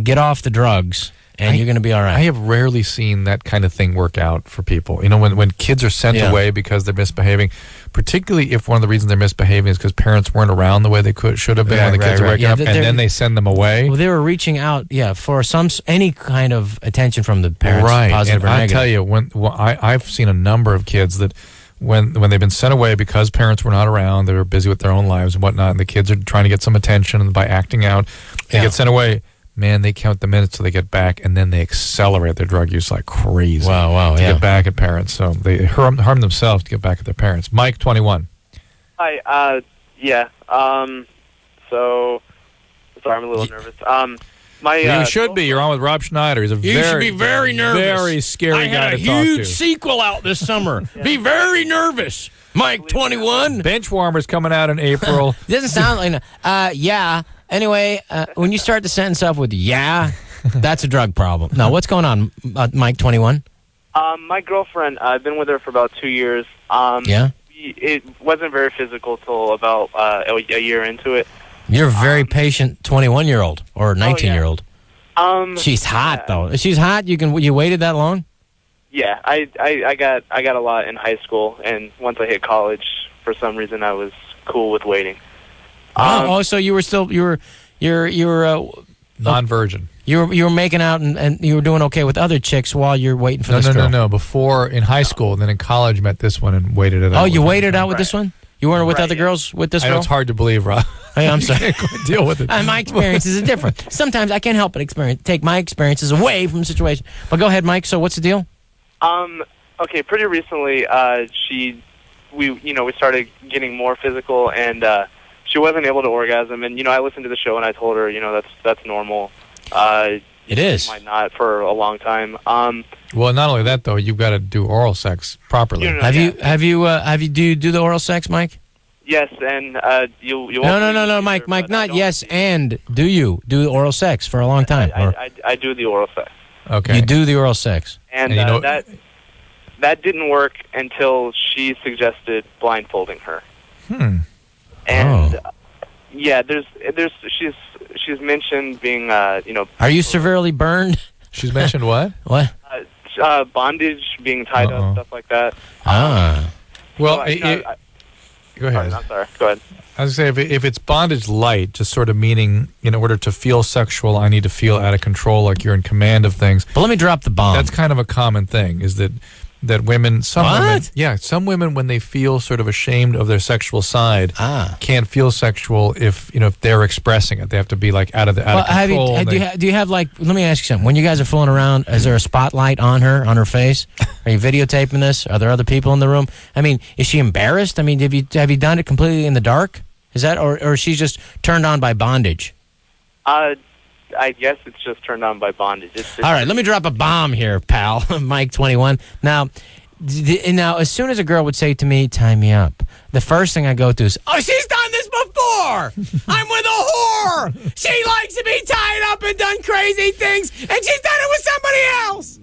get off the drugs, and you're going to be all right. I have rarely seen that kind of thing work out for people. You know, when kids are sent away because they're misbehaving, particularly if one of the reasons they're misbehaving is because parents weren't around the way they should have been when the kids were waking up, and then they send them away. Well, they were reaching out, for any kind of attention from the parents, positive or negative. I tell you, I've seen a number of kids that when they've been sent away because parents were not around, they were busy with their own lives and whatnot, and the kids are trying to get some attention, and by acting out, they get sent away. Man, they count the minutes till they get back, and then they accelerate their drug use like crazy. Wow, to get back at parents. So they harm themselves to get back at their parents. Mike, 21. Hi. Yeah. So, sorry, I'm a little nervous. You should be. You're on with Rob Schneider. He's You should be very nervous. Very scary guy to talk to. I had a huge sequel out this summer. Be very nervous. Mike, 21. Benchwarmer's coming out in April. Doesn't sound like yeah. Anyway, when you start the sentence off with yeah, that's a drug problem. Now, what's going on, Mike, 21? My girlfriend, I've been with her for about 2 years. It wasn't very physical till about a year into it. You're a very patient 21-year-old or 19-year-old. She's hot, though. She's hot? You waited that long? Yeah, I got a lot in high school, and once I hit college, for some reason, I was cool with waiting. So you were non-virgin. You were making out and you were doing okay with other chicks while you're waiting for this girl. No. Before in high school, and then in college, met this one and waited it out. Oh, you waited out with this one? You weren't with other girls with this girl? I know it's hard to believe, Rob. Hey, I'm sorry. I can't deal with it. My experiences are different. Sometimes I can't help but take my experiences away from the situation. But go ahead, Mike. So what's the deal? Okay, pretty recently, we started getting more physical, and she wasn't able to orgasm. And I listened to the show, and I told her, that's normal. It is. Might not for a long time. Well, not only that though, you've got to do oral sex properly. Do you do the oral sex, Mike? Yes, and you. No, Mike, not yes, and do you do the oral sex for a long time? I do the oral sex. Okay. You do the oral sex, and that didn't work until she suggested blindfolding her. And yeah, she's mentioned being Are you severely burned? She's mentioned what? What? Bondage, being tied up, stuff like that. Well, go ahead. I'm sorry. Go ahead. I was going to say, if it's bondage light, just sort of meaning in order to feel sexual, I need to feel out of control, like you're in command of things. But let me drop the bomb. That's kind of a common thing, is that women, some women, when they feel sort of ashamed of their sexual side, can't feel sexual if they're expressing it. They have to be like out of control. Do you have like? Let me ask you something. When you guys are fooling around, is there a spotlight on her face? Are you videotaping this? Are there other people in the room? I mean, is she embarrassed? I mean, have you done it completely in the dark? Is that or she's just turned on by bondage? I guess it's just turned on by bondage. All right, let me drop a bomb here, pal. Mike 21. Now, as soon as a girl would say to me, "Tie me up," the first thing I go to is, "Oh, she's done this before. I'm with a whore. She likes to be tied up and done crazy things, and she's done it with somebody else."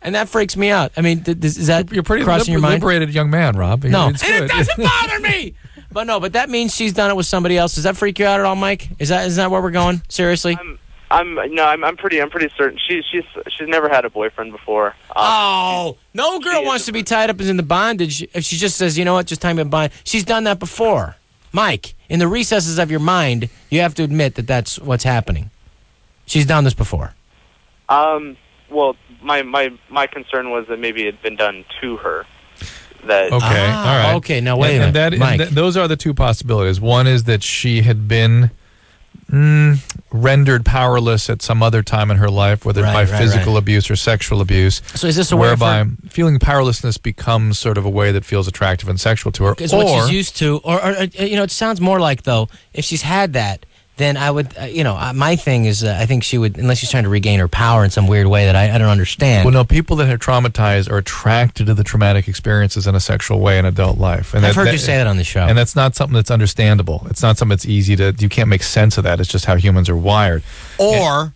And that freaks me out. I mean, is that you're pretty crossing your mind? Liberated young man, Rob. No, it doesn't bother me. But that means she's done it with somebody else. Does that freak you out at all, Mike? Is that where we're going? Seriously? I'm pretty certain she's never had a boyfriend before. No girl wants to be tied up as in the bondage. If she just says, "You know what, just tie me up bondage," she's done that before. Mike, in the recesses of your mind, you have to admit that that's what's happening. She's done this before. Well, my concern was that maybe it had been done to her. That okay, all right. Okay, now wait a minute, Mike. Those are the two possibilities. One is that she had been rendered powerless at some other time in her life, whether by physical abuse or sexual abuse. So is this a whereby feeling powerlessness becomes sort of a way that feels attractive and sexual to her? Is what she's used to, or it sounds more like, though, if she's had that, then I would, my thing is, I think she would, unless she's trying to regain her power in some weird way that I don't understand. Well, no, people that are traumatized are attracted to the traumatic experiences in a sexual way in adult life. And I've heard you say that on the show. And that's not something that's understandable. It's not something that's easy you can't make sense of that. It's just how humans are wired. Or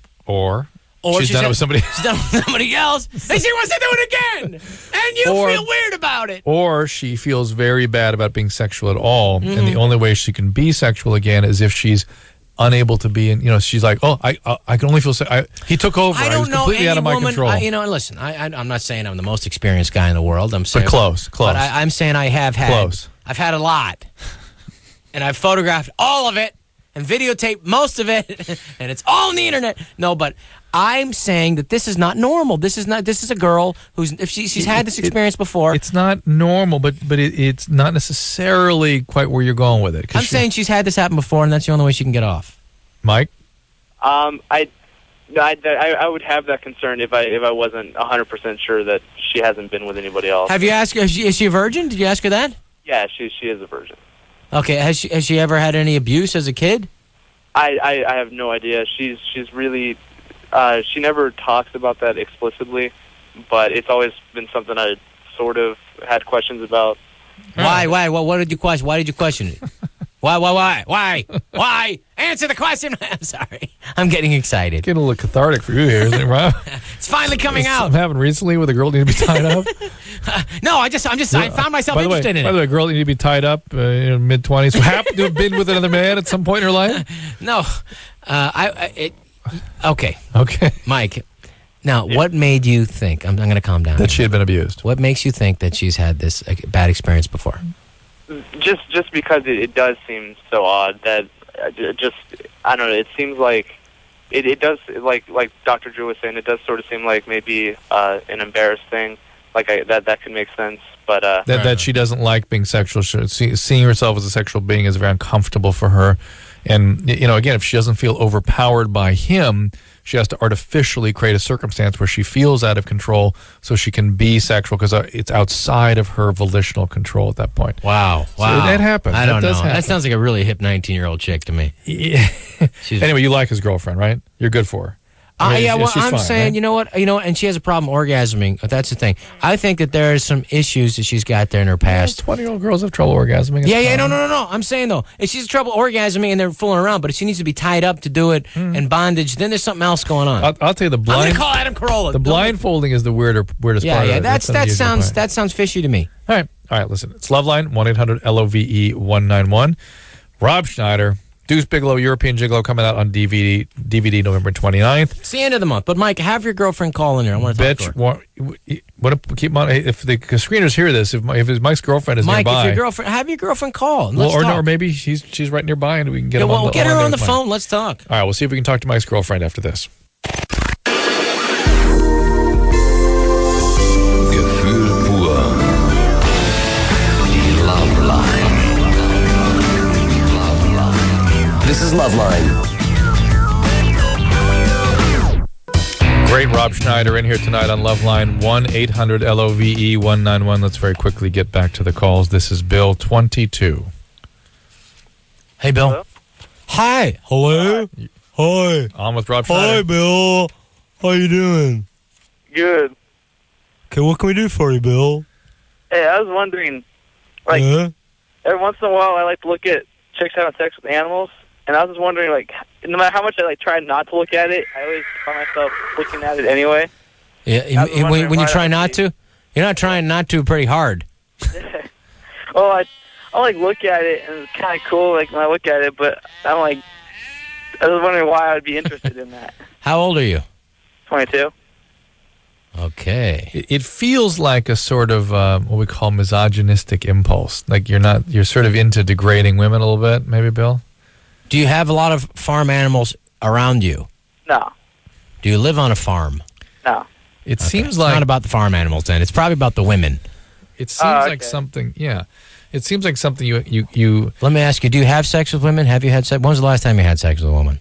she's done it with somebody. She's done it with somebody else, and she wants to do it again, and you feel weird about it. Or she feels very bad about being sexual at all, and the only way she can be sexual again is if she's unable to be, she's like, I can only feel he took over. I don't know completely out of my woman, control. Listen, I'm not saying I'm the most experienced guy in the world. I'm saying, but close. But I'm saying I have had. Close. I've had a lot, and I've photographed all of it and videotaped most of it, and it's all on the internet. No, but I'm saying that this is not normal. This is a girl who's, if she's had this experience before. It's not normal, but it's not necessarily quite where you're going with it. I'm saying she's had this happen before, and that's the only way she can get off. Mike? I would have that concern if I wasn't 100% sure that she hasn't been with anybody else. Have you asked her? Is she a virgin? Did you ask her that? Yeah, she is a virgin. Okay, has she ever had any abuse as a kid? I have no idea. She's really she never talks about that explicitly, but it's always been something I sort of had questions about. Why? What did you question? Why did you question it? Why? Answer the question. I'm sorry. I'm getting excited. Getting a little cathartic for you here, isn't it, Rob? It's finally coming out. Something happened recently with a girl needing to be tied up? No, I found myself interested in it. By the way, a girl that needed to be tied up in mid-20s who happened to have been with another man at some point in her life? No. Okay. Okay. Mike, now, what made you think, I'm going to calm down. That she had been abused. What makes you think that she's had this bad experience before? Just because it does seem so odd that I don't know, it seems like it does, like Dr. Drew was saying, it does sort of seem like maybe an embarrassed thing, like that could make sense, but that she doesn't like being sexual, seeing herself as a sexual being is very uncomfortable for her. And, again, if she doesn't feel overpowered by him, she has to artificially create a circumstance where she feels out of control so she can be sexual because it's outside of her volitional control at that point. Wow. So that happens. I don't know. Happen. That sounds like a really hip 19-year-old chick to me. Yeah. Anyway, you like his girlfriend, right? You're good for her. I'm fine, saying, right? you know what, and she has a problem orgasming. That's the thing. I think that there are some issues that she's got there in her past. 20-year-old girls have trouble orgasming. No. I'm saying, though, if she's trouble orgasming and they're fooling around, but if she needs to be tied up to do it and bondage, then there's something else going on. I'll tell you I'm going to call Adam Carolla. The blindfolding is the weirdest part of it. Yeah, that sounds fishy to me. All right, listen. It's LoveLine, 1-800-LOVE-191. Rob Schneider, Deuce Bigelow, European Gigolo, coming out on DVD November 29th. It's the end of the month. But, Mike, have your girlfriend call in here. I want to talk to her. Keep on, if the screeners hear this, if Mike's girlfriend is Mike, nearby. have your girlfriend call. Or maybe she's right nearby and we can get her on the get her on the phone. Let's talk. All right, we'll see if we can talk to Mike's girlfriend after this. Gefühl pur. Die LoveLine. This is LoveLine. Great Rob Schneider in here tonight on LoveLine, 1-800-LOVE-191. Let's very quickly get back to the calls. This is Bill, 22. Hey, Bill. Hello? Hi. Hello. Hi. On with Rob Schneider. Hi, Bill. How you doing? Good. Okay, what can we do for you, Bill? Hey, I was wondering, every once in a while I like to look at chicks having sex with animals, and I was just wondering, no matter how much I try not to look at it, I always find myself looking at it anyway. Yeah, when you try not to? You're not trying not to pretty hard. Well, I look at it, and it's kind of cool, when I look at it, but I was wondering why I would be interested in that. How old are you? 22. Okay. It feels like a sort of what we call misogynistic impulse. Like you're sort of into degrading women a little bit, maybe, Bill? Do you have a lot of farm animals around you? No. Do you live on a farm? No. It seems It's like not about the farm animals. Then it's probably about the women. it seems like something. Yeah, it seems like something you. Let me ask you: do you have sex with women? Have you had sex? When was the last time you had sex with a woman?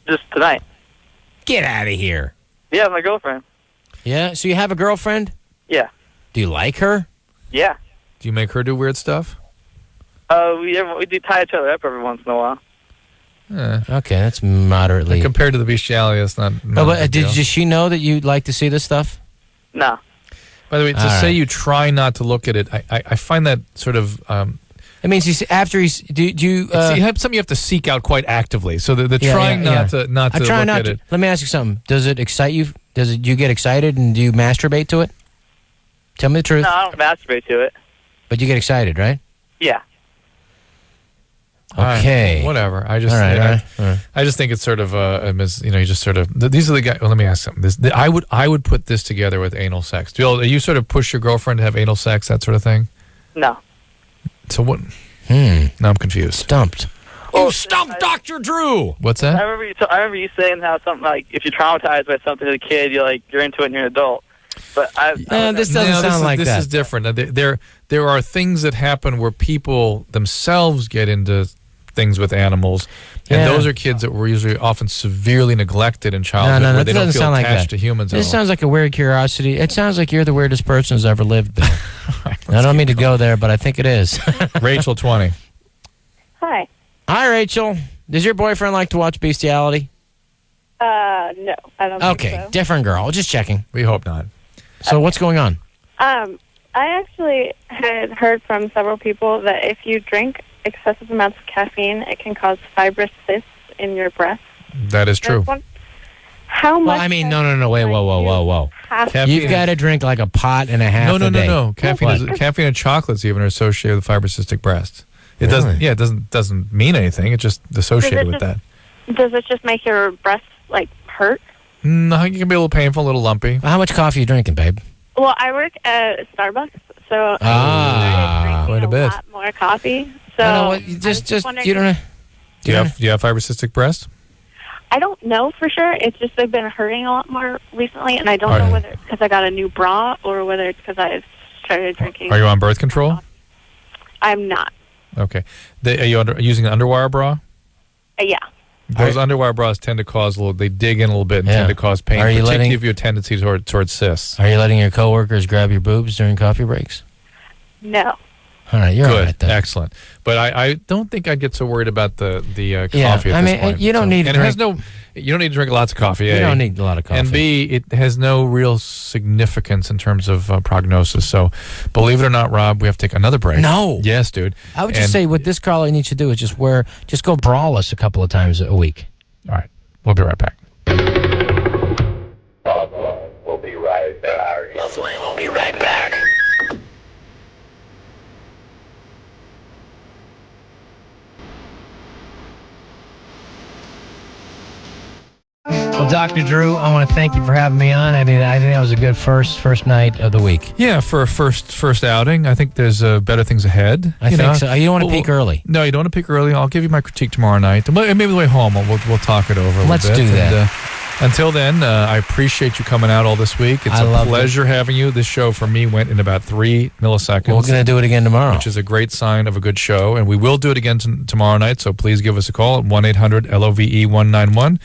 Just tonight. Get out of here. Yeah, my girlfriend. Yeah. So you have a girlfriend? Yeah. Do you like her? Yeah. Do you make her do weird stuff? We do tie each other up every once in a while. Okay, that's moderately. Compared to the bestiality, it's not. No, but does she know that you'd like to see this stuff? No. By the way, to say you try not to look at it, I find that sort of. It means after he's. Do you? Something you have to seek out quite actively. So the trying not to look at it. Let me ask you something. Does it excite you? Do you get excited and do you masturbate to it? Tell me the truth. No, I don't masturbate to it. But you get excited, right? Yeah. Okay. Right, whatever. I just, I just think it's sort of, you just sort of. These are the guys. Well, let me ask something. I would put this together with anal sex. Do you sort of push your girlfriend to have anal sex, that sort of thing? No. So what? Now I'm confused. Stumped. You stumped Dr. Drew. What's that? I remember you saying how something like if you're traumatized by something as a kid, you're into it and you're an adult. But this doesn't sound like that. This is different. There are things that happen where people themselves get into things with animals, and those are kids that were usually often severely neglected in childhood, where they don't feel attached to humans. This sounds like a weird curiosity. It sounds like you're the weirdest person who's ever lived, Bill. I don't mean to go there, but I think it is. Rachel, 20. Hi. Hi, Rachel. Does your boyfriend like to watch bestiality? No, I don't think so. Different girl. Just checking. We hope not. So what's going on? I actually had heard from several people that if you drink excessive amounts of caffeine, it can cause fibrous cysts in your breasts. That is true. How much? Well, I mean, no. Wait, whoa. You've got to drink like a pot and a half a day. No. Caffeine and chocolates even are associated with fibrocystic breasts. It doesn't. Yeah, it doesn't mean anything. It's just associated with that. Does it just make your breasts hurt? No, it can be a little painful, a little lumpy. How much coffee are you drinking, babe? Well, I work at Starbucks, so I started quite a bit. lot more coffee. So I know what, you you don't. Do you have fibrocystic breasts? I don't know for sure. It's just they've been hurting a lot more recently, and I don't know whether it's because I got a new bra or whether it's because I've started drinking. Are you on birth control? I'm not. Okay. Are you using an underwire bra? Yeah. Those underwire bras tend to cause they dig in a little bit and tend to cause pain, particularly if you have a tendency towards cysts. Are you letting your coworkers grab your boobs during coffee breaks? No. All right, you're good. all right then. Excellent. But I don't think I'd get so worried about the coffee at this point. You don't need to drink. You don't need to drink lots of coffee. You don't need a lot of coffee. And B, it has no real significance in terms of prognosis. So, believe it or not, Rob, we have to take another break. No. Yes, dude. I would just say what this caller needs to do is just go braless a couple of times a week. All right. We'll be right back. We'll be right back. LoveLine will be right back. Well, Dr. Drew, I want to thank you for having me on. I think that was a good first night of the week. Yeah, for a first outing, I think there's better things ahead. I think so. You don't want to peak early. No, you don't want to peak early. I'll give you my critique tomorrow night. Maybe the way home, we'll talk it over. Let's do that. And, until then, I appreciate you coming out all this week. It's a pleasure having you. This show for me went in about 3 milliseconds. Well, we're going to do it again tomorrow, which is a great sign of a good show, and we will do it again tomorrow night. So please give us a call at 1-800-LOVE-191.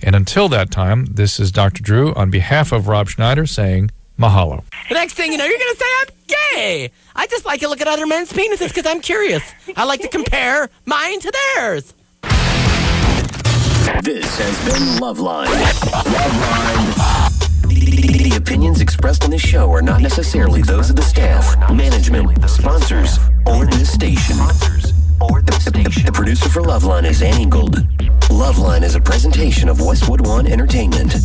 And until that time, this is Dr. Drew on behalf of Rob Schneider saying mahalo. The next thing you know, you're going to say I'm gay. I just like to look at other men's penises because I'm curious. I like to compare mine to theirs. This has been LoveLine. LoveLine. The opinions expressed on this show are not necessarily those of the staff, management, sponsors, or this station. The producer for LoveLine is Annie Golden. LoveLine is a presentation of Westwood One Entertainment.